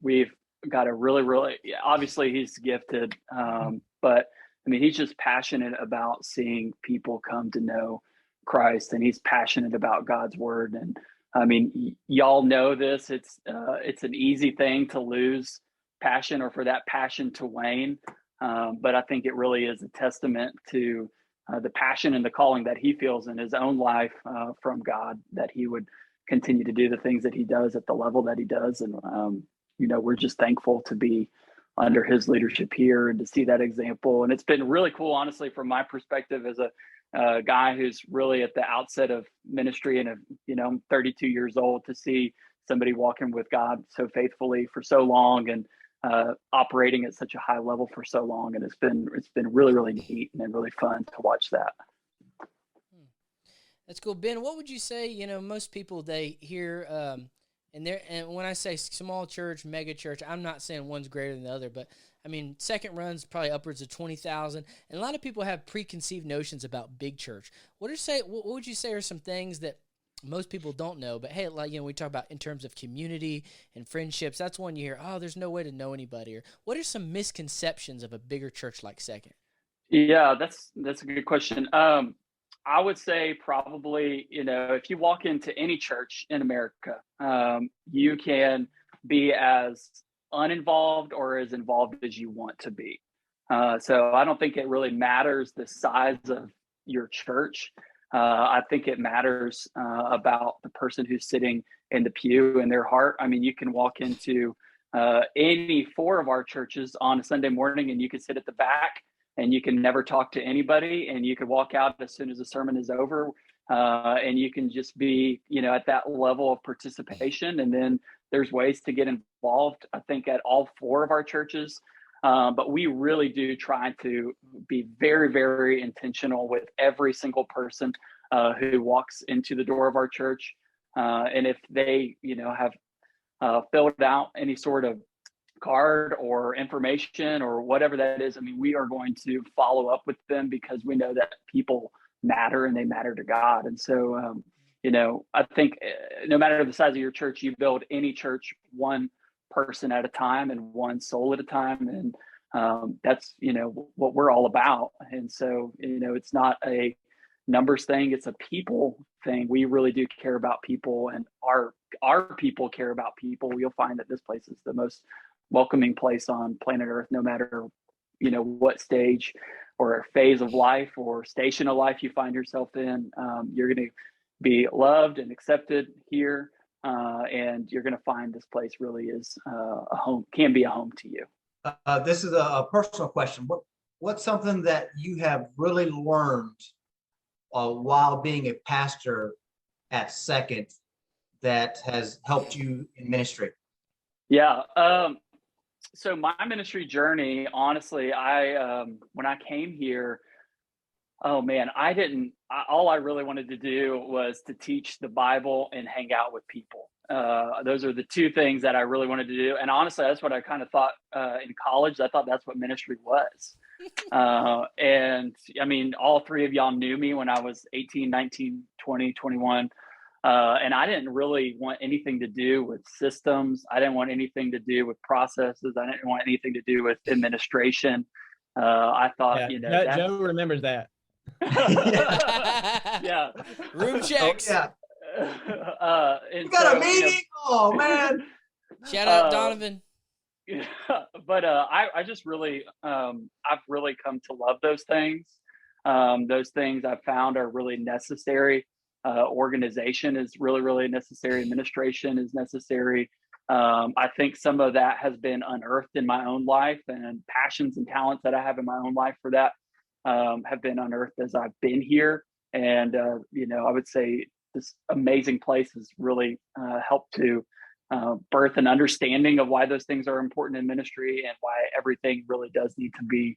we've got a really, obviously he's gifted, but I mean, he's just passionate about seeing people come to know Christ, and he's passionate about God's word. And I mean, y'all know this, it's an easy thing to lose passion, or for that passion to wane. But I think it really is a testament to the passion and the calling that he feels in his own life from God, that he would continue to do the things that he does at the level that he does. And, we're just thankful to be under his leadership here and to see that example. And it's been really cool, honestly, from my perspective as a a guy who's really at the outset of ministry, and I'm 32 years old, to see somebody walking with God so faithfully for so long, and operating at such a high level for so long. And it's been really, really neat and really fun to watch that. That's cool. Ben, what would you say, most people, they hear, and when I say small church, mega church, I'm not saying one's greater than the other, but I mean, second run's probably upwards of 20,000, and a lot of people have preconceived notions about big church. What would you say are some things that most people don't know? But hey, we talk about in terms of community and friendships. That's one you hear, oh, there's no way to know anybody. Or what are some misconceptions of a bigger church like Second? Yeah, that's a good question. I would say probably, if you walk into any church in America, you can be as uninvolved or as involved as you want to be. So I don't think it really matters the size of your church. I think it matters about the person who's sitting in the pew and their heart. I mean, you can walk into any 4 of our churches on a Sunday morning, and you can sit at the back, and you can never talk to anybody, and you can walk out as soon as the sermon is over, and you can just be, at that level of participation. And then there's ways to get involved, I think, at all 4 of our churches. But we really do try to be very, very intentional with every single person who walks into the door of our church. And if they, have filled out any sort of card or information or whatever that is, I mean, we are going to follow up with them, because we know that people matter and they matter to God. And so, I think no matter the size of your church, you build any church one person at a time and one soul at a time. And that's, what we're all about. And so, it's not a numbers thing, it's a people thing. We really do care about people, and our people care about people. You'll find that this place is the most welcoming place on planet Earth, no matter, what stage or phase of life or station of life you find yourself in. You're going to be loved and accepted here. And you're going to find this place really is a home, can be a home to you. This is a personal question. What's something that you have really learned while being a pastor at Second that has helped you in ministry? Yeah. So my ministry journey, honestly, when I came here, oh man, all I really wanted to do was to teach the Bible and hang out with people. Those are the 2 things that I really wanted to do. And honestly, that's what I kind of thought in college. I thought that's what ministry was. And I mean, all 3 of y'all knew me when I was 18, 19, 20, 21. And I didn't really want anything to do with systems. I didn't want anything to do with processes. I didn't want anything to do with administration. I thought, Joe remembers that. Yeah. Room checks. Oh, yeah. We got a meeting. Oh man. Shout out Donovan. Yeah, but I just really, I've really come to love those things. Those things I've found are really necessary. Organization is really, really necessary. Administration is necessary. I think some of that has been unearthed in my own life, and passions and talents that I have in my own life for that have been unearthed as I've been here. And, I would say this amazing place has really helped to birth an understanding of why those things are important in ministry, and why everything really does need to be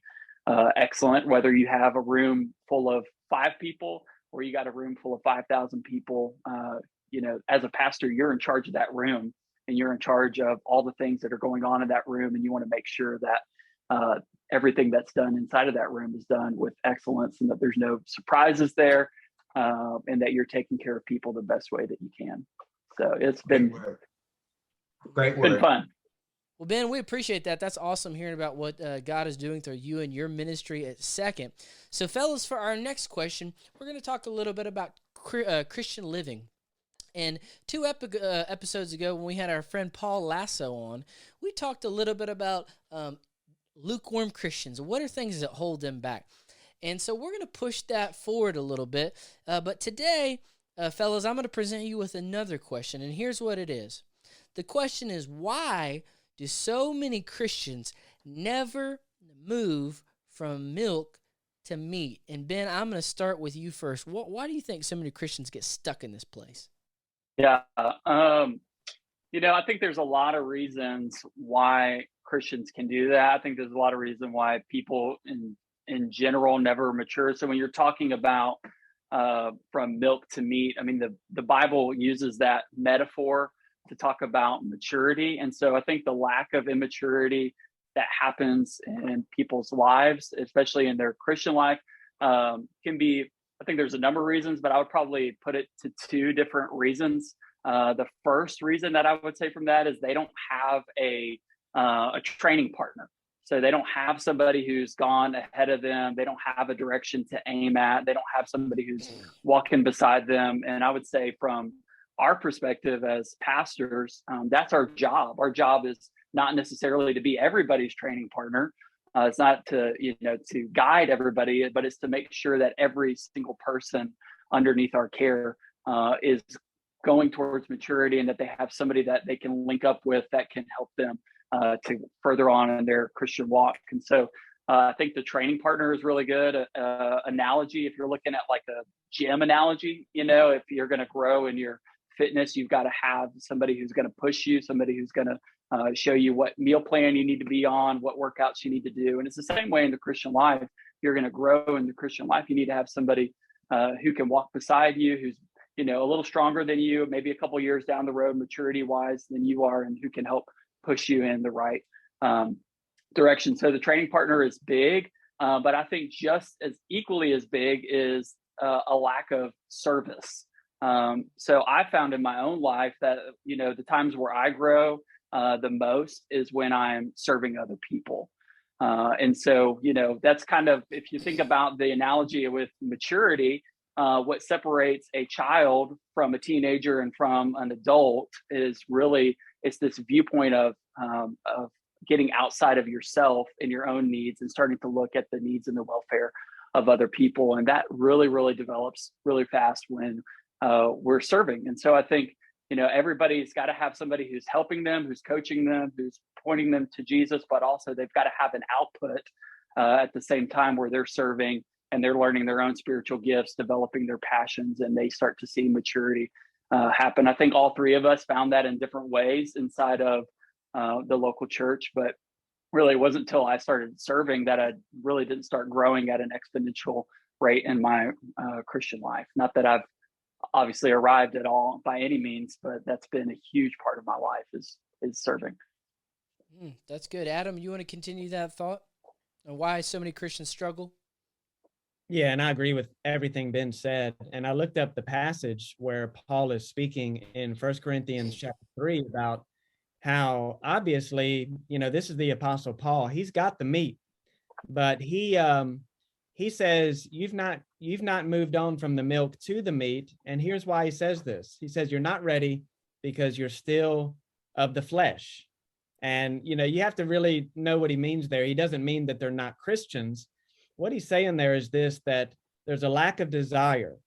excellent, whether you have a room full of 5 people or you got a room full of 5,000 people. As a pastor, you're in charge of that room, and you're in charge of all the things that are going on in that room. And you want to make sure that everything that's done inside of that room is done with excellence, and that there's no surprises there, and that you're taking care of people the best way that you can. So it's been great word. Been fun. Well, Ben, we appreciate that. That's awesome hearing about what God is doing through you and your ministry at Second. So, fellas, for our next question, we're going to talk a little bit about Christian living. And 2 episodes ago, when we had our friend Paul Lasso on, we talked a little bit about lukewarm Christians. What are things that hold them back? And so we're going to push that forward a little bit. But today, fellas, I'm going to present you with another question. And here's what it is. The question is, why do so many Christians never move from milk to meet. And Ben, I'm going to start with you first. Why do you think so many Christians get stuck in this place? Yeah. I think there's a lot of reasons why Christians can do that. I think there's a lot of reasons why people in general never mature. So when you're talking about from milk to meat, I mean, the Bible uses that metaphor to talk about maturity. And so I think the lack of immaturity that happens in people's lives, especially in their Christian life, can be, I think there's a number of reasons, but I would probably put it to two different reasons. The first reason that I would say from that is they don't have a training partner. So they don't have somebody who's gone ahead of them. They don't have a direction to aim at. They don't have somebody who's walking beside them. And I would say from our perspective as pastors, that's our job. Our job is not necessarily to be everybody's training partner. It's not to guide everybody, but it's to make sure that every single person underneath our care is going towards maturity, and that they have somebody that they can link up with that can help them to further on in their Christian walk. And so I think the training partner is really good. Analogy, if you're looking at like a gym analogy, if you're going to grow in your fitness, you've got to have somebody who's going to push you, somebody who's going to show you what meal plan you need to be on, what workouts you need to do. And it's the same way in the Christian life. If you're going to grow in the Christian life, you need to have somebody who can walk beside you, who's a little stronger than you, maybe a couple of years down the road, maturity wise than you are, and who can help push you in the right direction. So the training partner is big, but I think just as equally as big is a lack of service. So I found in my own life that, the times where I grow the most is when I'm serving other people. And so, that's kind of, if you think about the analogy with maturity, what separates a child from a teenager and from an adult is really, it's this viewpoint of getting outside of yourself and your own needs and starting to look at the needs and the welfare of other people. And that really, really develops really fast when we're serving. And so I think, everybody's got to have somebody who's helping them, who's coaching them, who's pointing them to Jesus, but also they've got to have an output at the same time where they're serving and they're learning their own spiritual gifts, developing their passions, and they start to see maturity happen. I think all three of us found that in different ways inside of the local church, but really it wasn't until I started serving that I really didn't start growing at an exponential rate in my Christian life. Not that I've obviously arrived at all by any means, but that's been a huge part of my life is serving. That's good. Adam, you want to continue that thought and why so many Christians struggle? Yeah, and I agree with everything Ben said. And I looked up the passage where Paul is speaking in 1 Corinthians chapter 3 about how obviously, this is the Apostle Paul. He's got the meat, but he says, you've not moved on from the milk to the meat. And here's why he says this. He says, you're not ready because you're still of the flesh. And, you have to really know what he means there. He doesn't mean that they're not Christians. What he's saying there is this, that there's a lack of desire.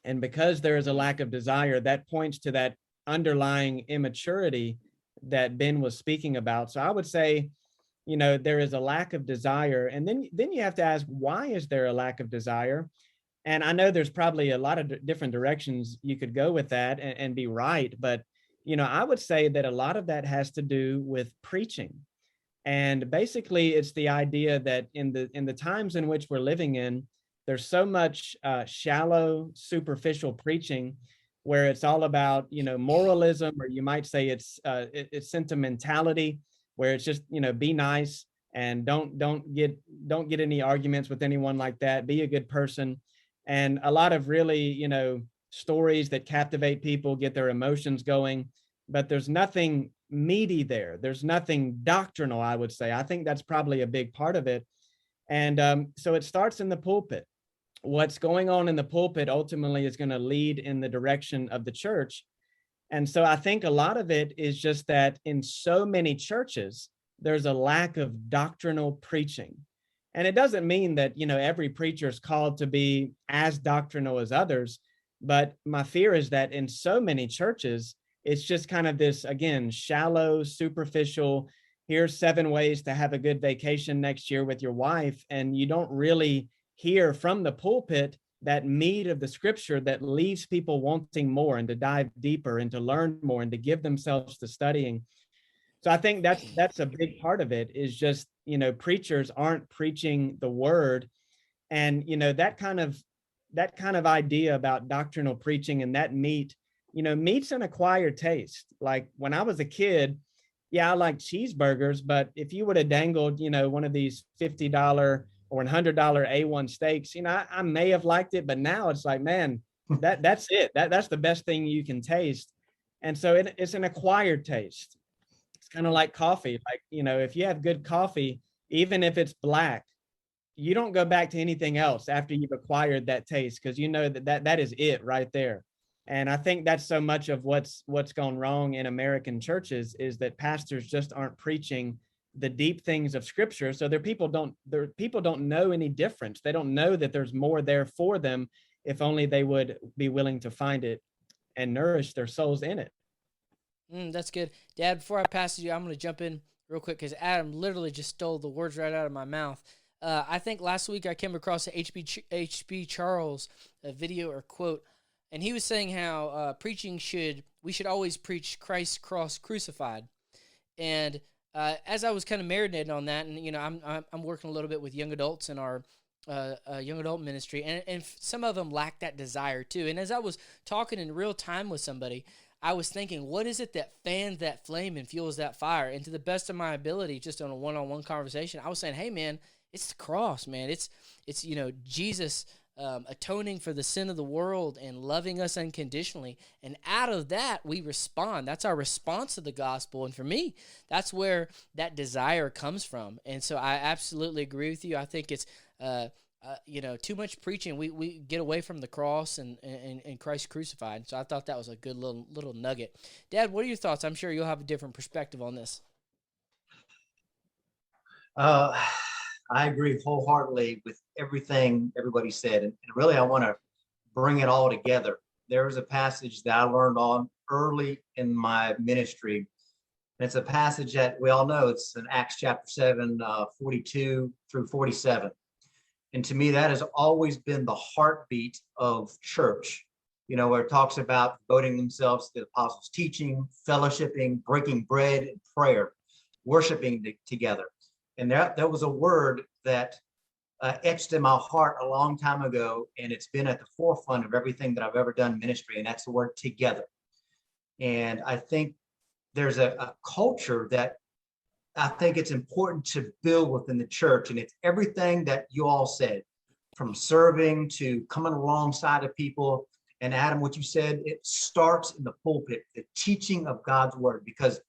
And because there is a lack of desire, that points to that underlying immaturity that Ben was speaking about. So I would say, there is a lack of desire. And then you have to ask, why is there a lack of desire? And I know there's probably a lot of different directions you could go with that and be right. But, I would say that a lot of that has to do with preaching. And basically, it's the idea that in the times in which we're living in, there's so much shallow, superficial preaching where it's all about, moralism, or you might say it's sentimentality, where it's just, be nice and don't get any arguments with anyone like that. Be a good person. And a lot of really, stories that captivate people, get their emotions going, but there's nothing meaty there. There's nothing doctrinal, I would say. I think that's probably a big part of it. And so it starts in the pulpit. What's going on in the pulpit ultimately is going to lead in the direction of the church. And so I think a lot of it is just that in so many churches, there's a lack of doctrinal preaching. And it doesn't mean that, every preacher is called to be as doctrinal as others. But my fear is that in so many churches, it's just kind of this, again, shallow, superficial, here's 7 ways to have a good vacation next year with your wife. And you don't really hear from the pulpit that meat of the scripture that leaves people wanting more and to dive deeper and to learn more and to give themselves to studying. So I think that's a big part of it, is just, preachers aren't preaching the word. And, that kind of idea about doctrinal preaching and that meat's an acquired taste. Like when I was a kid, yeah, I like cheeseburgers, but if you would have dangled, one of these $50 or $100 A1 steaks, I may have liked it, but now it's like, man, that's it. That's the best thing you can taste. And so it's an acquired taste. It's kind of like coffee. Like, if you have good coffee, even if it's black, you don't go back to anything else after you've acquired that taste, because that is it right there. And I think that's so much of what's gone wrong in American churches, is that pastors just aren't preaching the deep things of scripture. So people don't know any difference. They don't know that there's more there for them, if only they would be willing to find it and nourish their souls in it. That's good. Dad, before I pass to you, I'm going to jump in real quick because Adam literally just stole the words right out of my mouth. I think last week I came across a H.B. Charles video or quote, and he was saying how we should always preach Christ's cross crucified. And as I was kind of marinating on that, and I'm working a little bit with young adults in our young adult ministry, and some of them lack that desire too. And as I was talking in real time with somebody, I was thinking, what is it that fans that flame and fuels that fire? And to the best of my ability, just on a one-on-one conversation, I was saying, hey man, it's the cross, man. It's Jesus atoning for the sin of the world and loving us unconditionally. And out of that, we respond. That's our response to the gospel. And for me, that's where that desire comes from. And so I absolutely agree with you. I think it's, too much preaching. We get away from the cross and Christ crucified. So I thought that was a good little nugget. Dad, what are your thoughts? I'm sure you'll have a different perspective on this. I agree wholeheartedly with everything everybody said. And really, I want to bring it all together. There was a passage that I learned on early in my ministry. And it's a passage that we all know. It's in Acts chapter 7, 42 through 47. And to me, that has always been the heartbeat of church, where it talks about devoting themselves to the apostles' teaching, fellowshipping, breaking bread, and prayer, worshiping together. And there was a word that etched in my heart a long time ago, and it's been at the forefront of everything that I've ever done in ministry, and that's the word together. And I think there's a culture that I think it's important to build within the church, and it's everything that you all said, from serving to coming alongside of people. And Adam, what you said, it starts in the pulpit, the teaching of God's word, because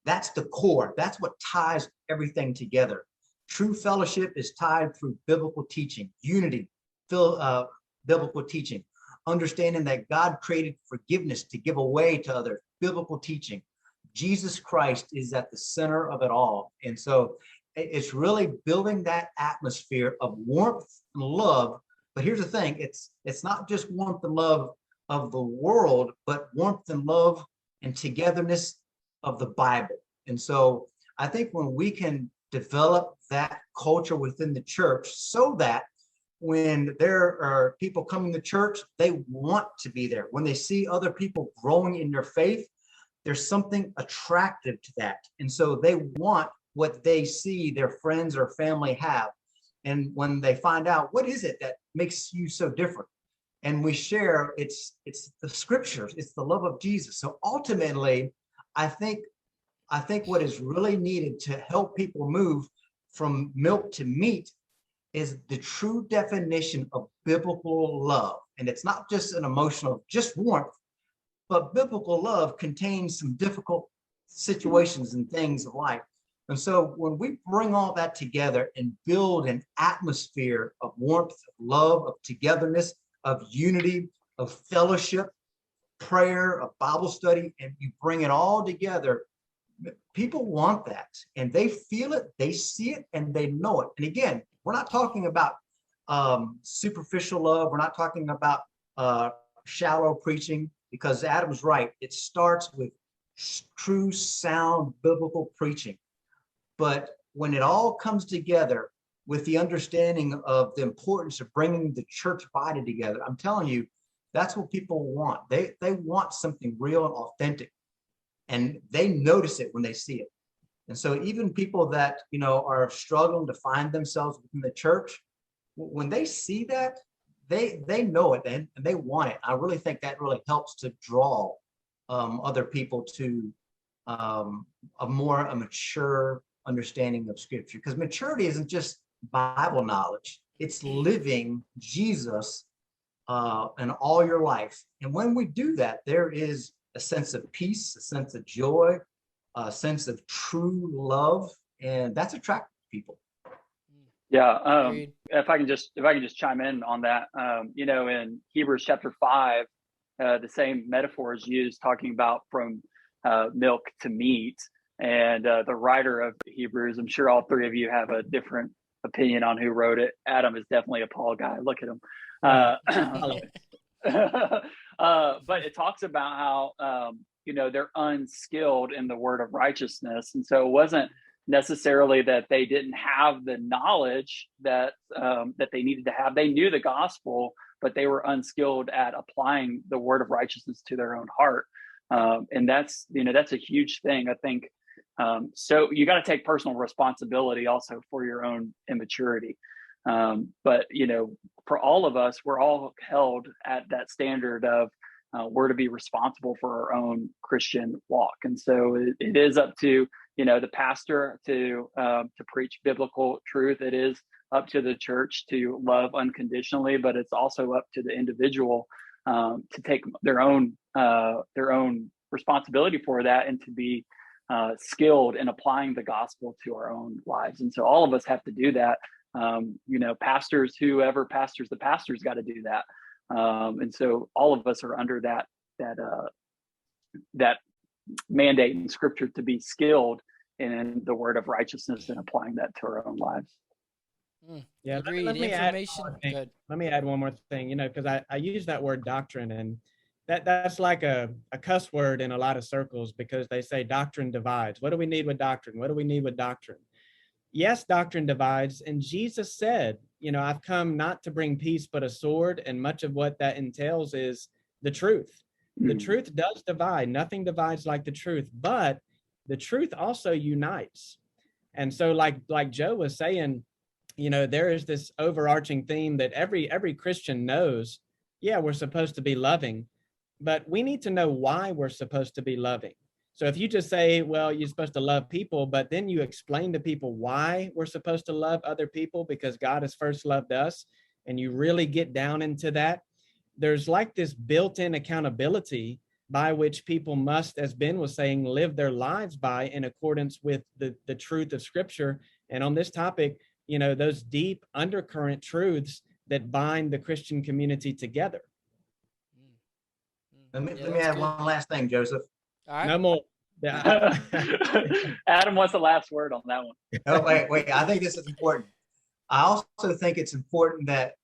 that's the core. That's what ties everything together. True fellowship is tied through biblical teaching, unity, biblical teaching, understanding that God created forgiveness to give away to others, biblical teaching. Jesus Christ is at the center of it all. And so it's really building that atmosphere of warmth and love. But here's the thing, it's not just warmth and love of the world, but warmth and love and togetherness of the Bible. And so I think when we can develop that culture within the church, so that when there are people coming to church, they want to be there. When they see other people growing in their faith, there's something attractive to that. And so they want what they see their friends or family have. And when they find out, what is it that makes you so different? And we share, it's the scriptures, it's the love of Jesus. So ultimately, I think what is really needed to help people move from milk to meat is the true definition of biblical love. And it's not just an emotional, just warmth, but biblical love contains some difficult situations and things of life. And so when we bring all that together and build an atmosphere of warmth, of love, of togetherness, of unity, of fellowship, prayer, of Bible study, and you bring it all together, people want that, and they feel it, they see it, and they know it. And again, we're not talking about superficial love. We're not talking about shallow preaching, because Adam's right. It starts with true, sound biblical preaching. But when it all comes together, with the understanding of the importance of bringing the church body together. I'm telling you, that's what people want. They want something real and authentic, and they notice it when they see it. And so even people that, are struggling to find themselves within the church, when they see that, they know it and they want it. I really think that really helps to draw other people to a mature understanding of Scripture, because maturity isn't just Bible knowledge, it's living Jesus in all your life. And when we do that, there is a sense of peace, a sense of joy, a sense of true love, and that's attractive to people. Yeah. If I can just chime in on that, in Hebrews chapter 5, the same metaphor is used, talking about from milk to meat. And the writer of Hebrews, I'm sure all three of you have a different opinion on who wrote it. Adam is definitely a Paul guy. Look at him. But it talks about how, they're unskilled in the word of righteousness. And so it wasn't necessarily that they didn't have the knowledge that they needed to have. They knew the gospel, but they were unskilled at applying the word of righteousness to their own heart. And that's a huge thing, I think. So you got to take personal responsibility also for your own immaturity. But, for all of us, we're all held at that standard of we're to be responsible for our own Christian walk. And so it is up to, the pastor to preach biblical truth. It is up to the church to love unconditionally, but it's also up to the individual to take their own responsibility for that, and to be skilled in applying the gospel to our own lives. And so all of us have to do that. Pastors, whoever pastors the pastor's got to do that. And so all of us are under that mandate in Scripture to be skilled in the word of righteousness and applying that to our own lives. Yeah, let me add one more thing, because I use that word doctrine, and that's like a cuss word in a lot of circles, because they say doctrine divides. What do we need with doctrine? What do we need with doctrine? Yes, doctrine divides. And Jesus said, I've come not to bring peace, but a sword. And much of what that entails is the truth. The truth does divide. Nothing divides like the truth, but the truth also unites. And so like Joe was saying, there is this overarching theme that every Christian knows. Yeah, we're supposed to be loving, but we need to know why we're supposed to be loving. So if you just say, well, you're supposed to love people, but then you explain to people why we're supposed to love other people, because God has first loved us, and you really get down into that, there's like this built-in accountability by which people must, as Ben was saying, live their lives by, in accordance with the truth of Scripture. And on this topic, those deep undercurrent truths that bind the Christian community together. Let me add one last thing, Joseph. All right. No more. Yeah. Adam wants the last word on that one. Oh, wait. I think this is important. I also think it's important that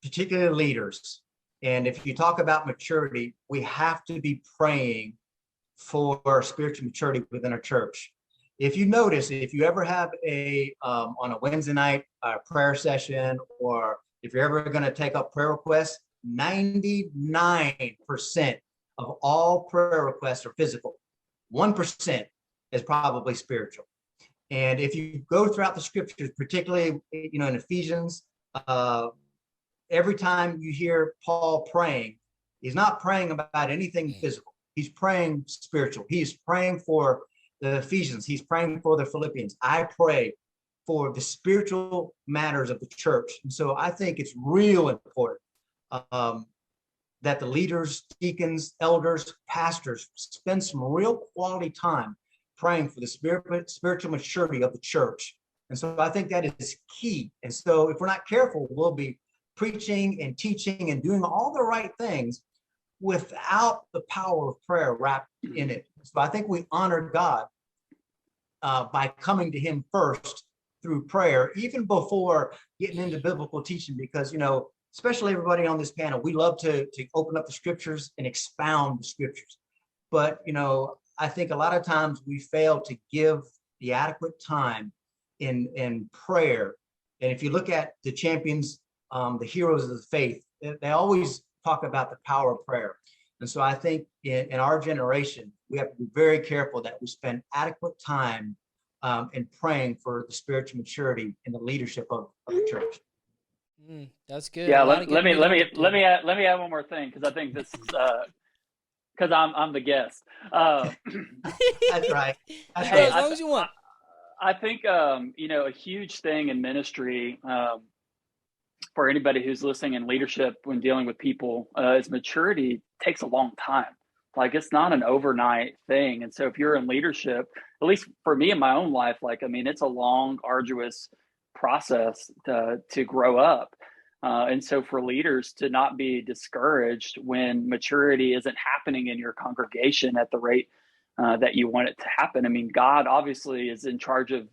particularly leaders, and if you talk about maturity, we have to be praying for spiritual maturity within our church. If you notice, if you ever have on a Wednesday night prayer session, or if you're ever going to take up prayer requests, 99% of all prayer requests are physical. 1% is probably spiritual. And if you go throughout the Scriptures, particularly in Ephesians, every time you hear Paul praying, he's not praying about anything physical. He's praying spiritual. He's praying for the Ephesians. He's praying for the Philippians. I pray for the spiritual matters of the church. And so I think it's real important that the leaders, deacons, elders, pastors spend some real quality time praying for the spiritual maturity of the church. And so I think that is key. And so if we're not careful, we'll be preaching and teaching and doing all the right things without the power of prayer wrapped in it. So I think we honor God by coming to Him first through prayer, even before getting into biblical teaching, because, especially everybody on this panel, we love to open up the Scriptures and expound the Scriptures. But, I think a lot of times we fail to give the adequate time in prayer And if you look at the champions, the heroes of the faith, they always talk about the power of prayer. And so I think in our generation, we have to be very careful that we spend adequate time in praying for the spiritual maturity and the leadership of the church. That's good. Yeah, let me add one more thing, because I think this is because I'm the guest. That's right. That's Hey, right. as long as you want. I think a huge thing in ministry, for anybody who's listening in leadership when dealing with people, is maturity takes a long time. Like, it's not an overnight thing. And so if you're in leadership, at least for me in my own life, it's a long, arduous process to grow up. And so for leaders to not be discouraged when maturity isn't happening in your congregation at the rate that you want it to happen. I mean, God obviously is in charge of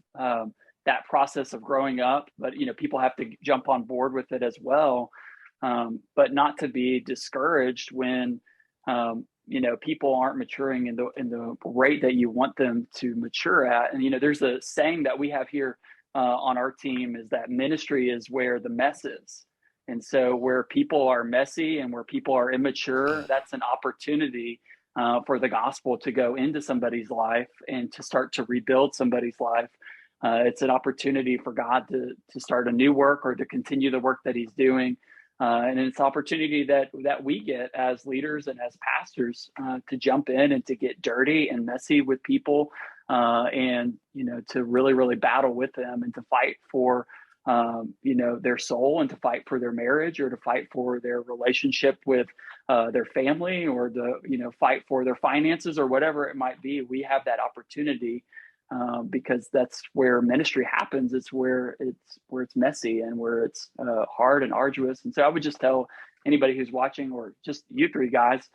that process of growing up, but people have to jump on board with it as well. But not to be discouraged when people aren't maturing in the rate that you want them to mature at. And there's a saying that we have here on our team, is that ministry is where the mess is. And so where people are messy and where people are immature, that's an opportunity for the gospel to go into somebody's life and to start to rebuild somebody's life. It's an opportunity for God to start a new work or to continue the work that he's doing. And it's an opportunity that we get as leaders and as pastors to jump in and to get dirty and messy with people and, to really, really battle with them and to fight for, their soul, and to fight for their marriage, or to fight for their relationship with their family, or to, fight for their finances, or whatever it might be. We have that opportunity because that's where ministry happens. It's where it's messy and where it's hard and arduous. And so I would just tell anybody who's watching, or just you three guys,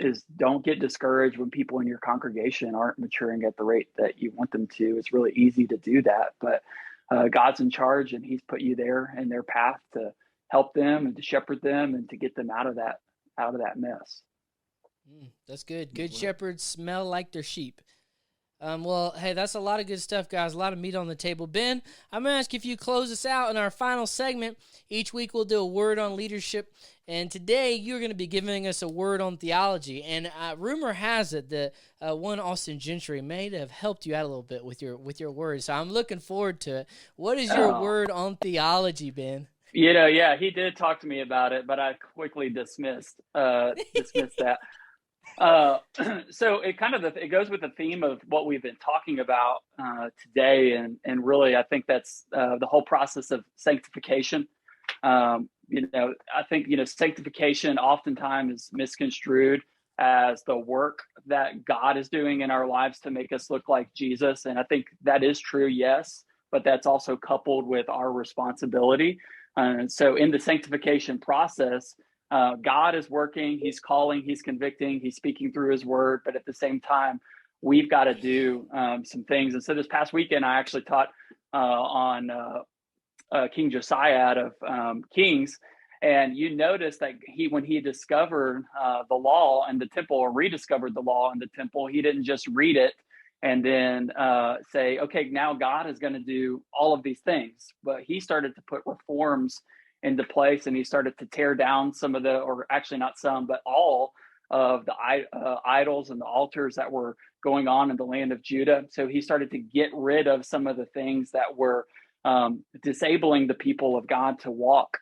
is don't get discouraged when people in your congregation aren't maturing at the rate that you want them to. It's really easy to do that, but God's in charge, and he's put you there in their path to help them and to shepherd them and to get them out of that mess. That's good. Good shepherds smell like their sheep. Well, hey, that's a lot of good stuff, guys. A lot of meat on the table. Ben, I'm going to ask if you close us out in our final segment. Each week we'll do a word on leadership, and today you're going to be giving us a word on theology. And rumor has it that one Austin Gentry may have helped you out a little bit with your words. So I'm looking forward to it. What is your word on theology, Ben? Yeah, he did talk to me about it, but I quickly dismissed that. So it goes with the theme of what we've been talking about today, and really I think that's the whole process of sanctification. I think sanctification oftentimes is misconstrued as the work that God is doing in our lives to make us look like Jesus, and I think that is true, yes, but that's also coupled with our responsibility. So in the sanctification process, God is working, he's calling, he's convicting, he's speaking through his word, but at the same time, we've got to do some things. And so this past weekend, I actually taught on King Josiah out of Kings. And you notice that when he discovered the law in the temple, or rediscovered the law in the temple, he didn't just read it and then say, okay, now God is going to do all of these things. But he started to put reforms into place, and he started to tear down some of the, or actually not some, but all of the idols and the altars that were going on in the land of Judah. So he started to get rid of some of the things that were disabling the people of God to walk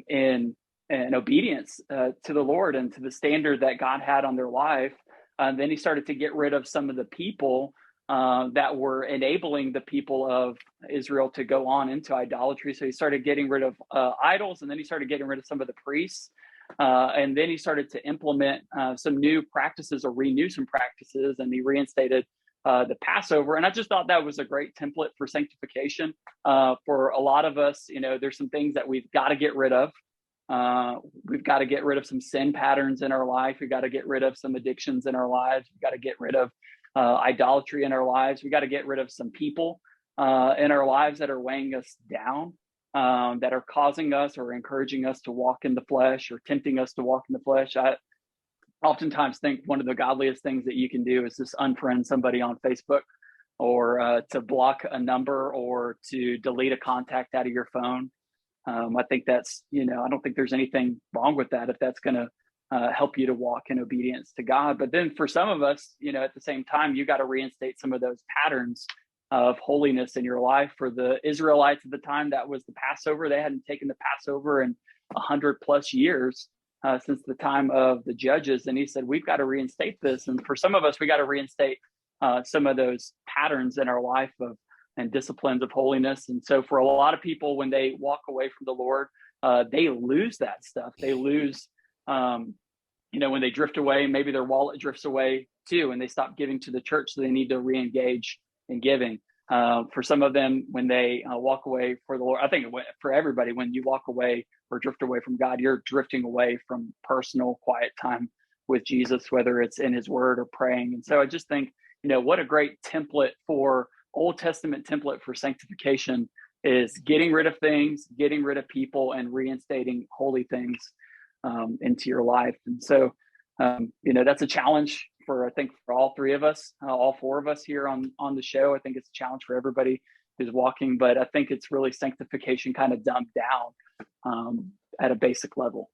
in obedience to the Lord and to the standard that God had on their life. And then he started to get rid of some of the people that were enabling the people of Israel to go on into idolatry. So he started getting rid of idols, and then he started getting rid of some of the priests. And then he started to implement some new practices, or renew some practices, and he reinstated the Passover. And I just thought that was a great template for sanctification. For a lot of us, there's some things that we've got to get rid of. We've got to get rid of some sin patterns in our life. We've got to get rid of some addictions in our lives. We've got to get rid of idolatry in our lives. We got to get rid of some people in our lives that are weighing us down, that are causing us or encouraging us to walk in the flesh, or tempting us to walk in the flesh. I oftentimes think one of the godliest things that you can do is just unfriend somebody on Facebook or to block a number or to delete a contact out of your phone. I think that's, I don't think there's anything wrong with that if that's going to help you to walk in obedience to God. But then for some of us, at the same time, you got to reinstate some of those patterns of holiness in your life. For the Israelites at the time, that was the Passover. They hadn't taken the Passover in 100+ years since the time of the judges. And he said, we've got to reinstate this. And for some of us, we got to reinstate some of those patterns in our life and disciplines of holiness. And so for a lot of people, when they walk away from the Lord, they lose that stuff. They lose, when they drift away, maybe their wallet drifts away too, and they stop giving to the church. So they need to re-engage in giving. For some of them, when they walk away for the Lord, I think for everybody, when you walk away or drift away from God, you're drifting away from personal quiet time with Jesus, whether it's in his word or praying. And so I just think, what a great template for Old Testament template for sanctification is getting rid of things, getting rid of people, and reinstating holy things into your life. And so, that's a challenge I think for all three of us, all four of us here on the show. I think it's a challenge for everybody who's walking, but I think it's really sanctification kind of dumbed down at a basic level.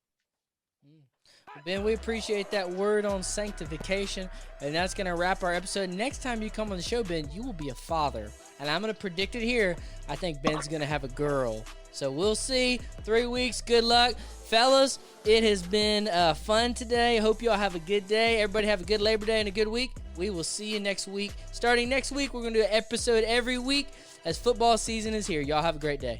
Ben, we appreciate that word on sanctification, and that's going to wrap our episode. Next time you come on the show, Ben, you will be a father, and I'm going to predict it here. I think Ben's going to have a girl. So we'll see. 3 weeks. Good luck. Fellas, it has been fun today. Hope you all have a good day. Everybody have a good Labor Day and a good week. We will see you next week. Starting next week, we're going to do an episode every week as football season is here. Y'all have a great day.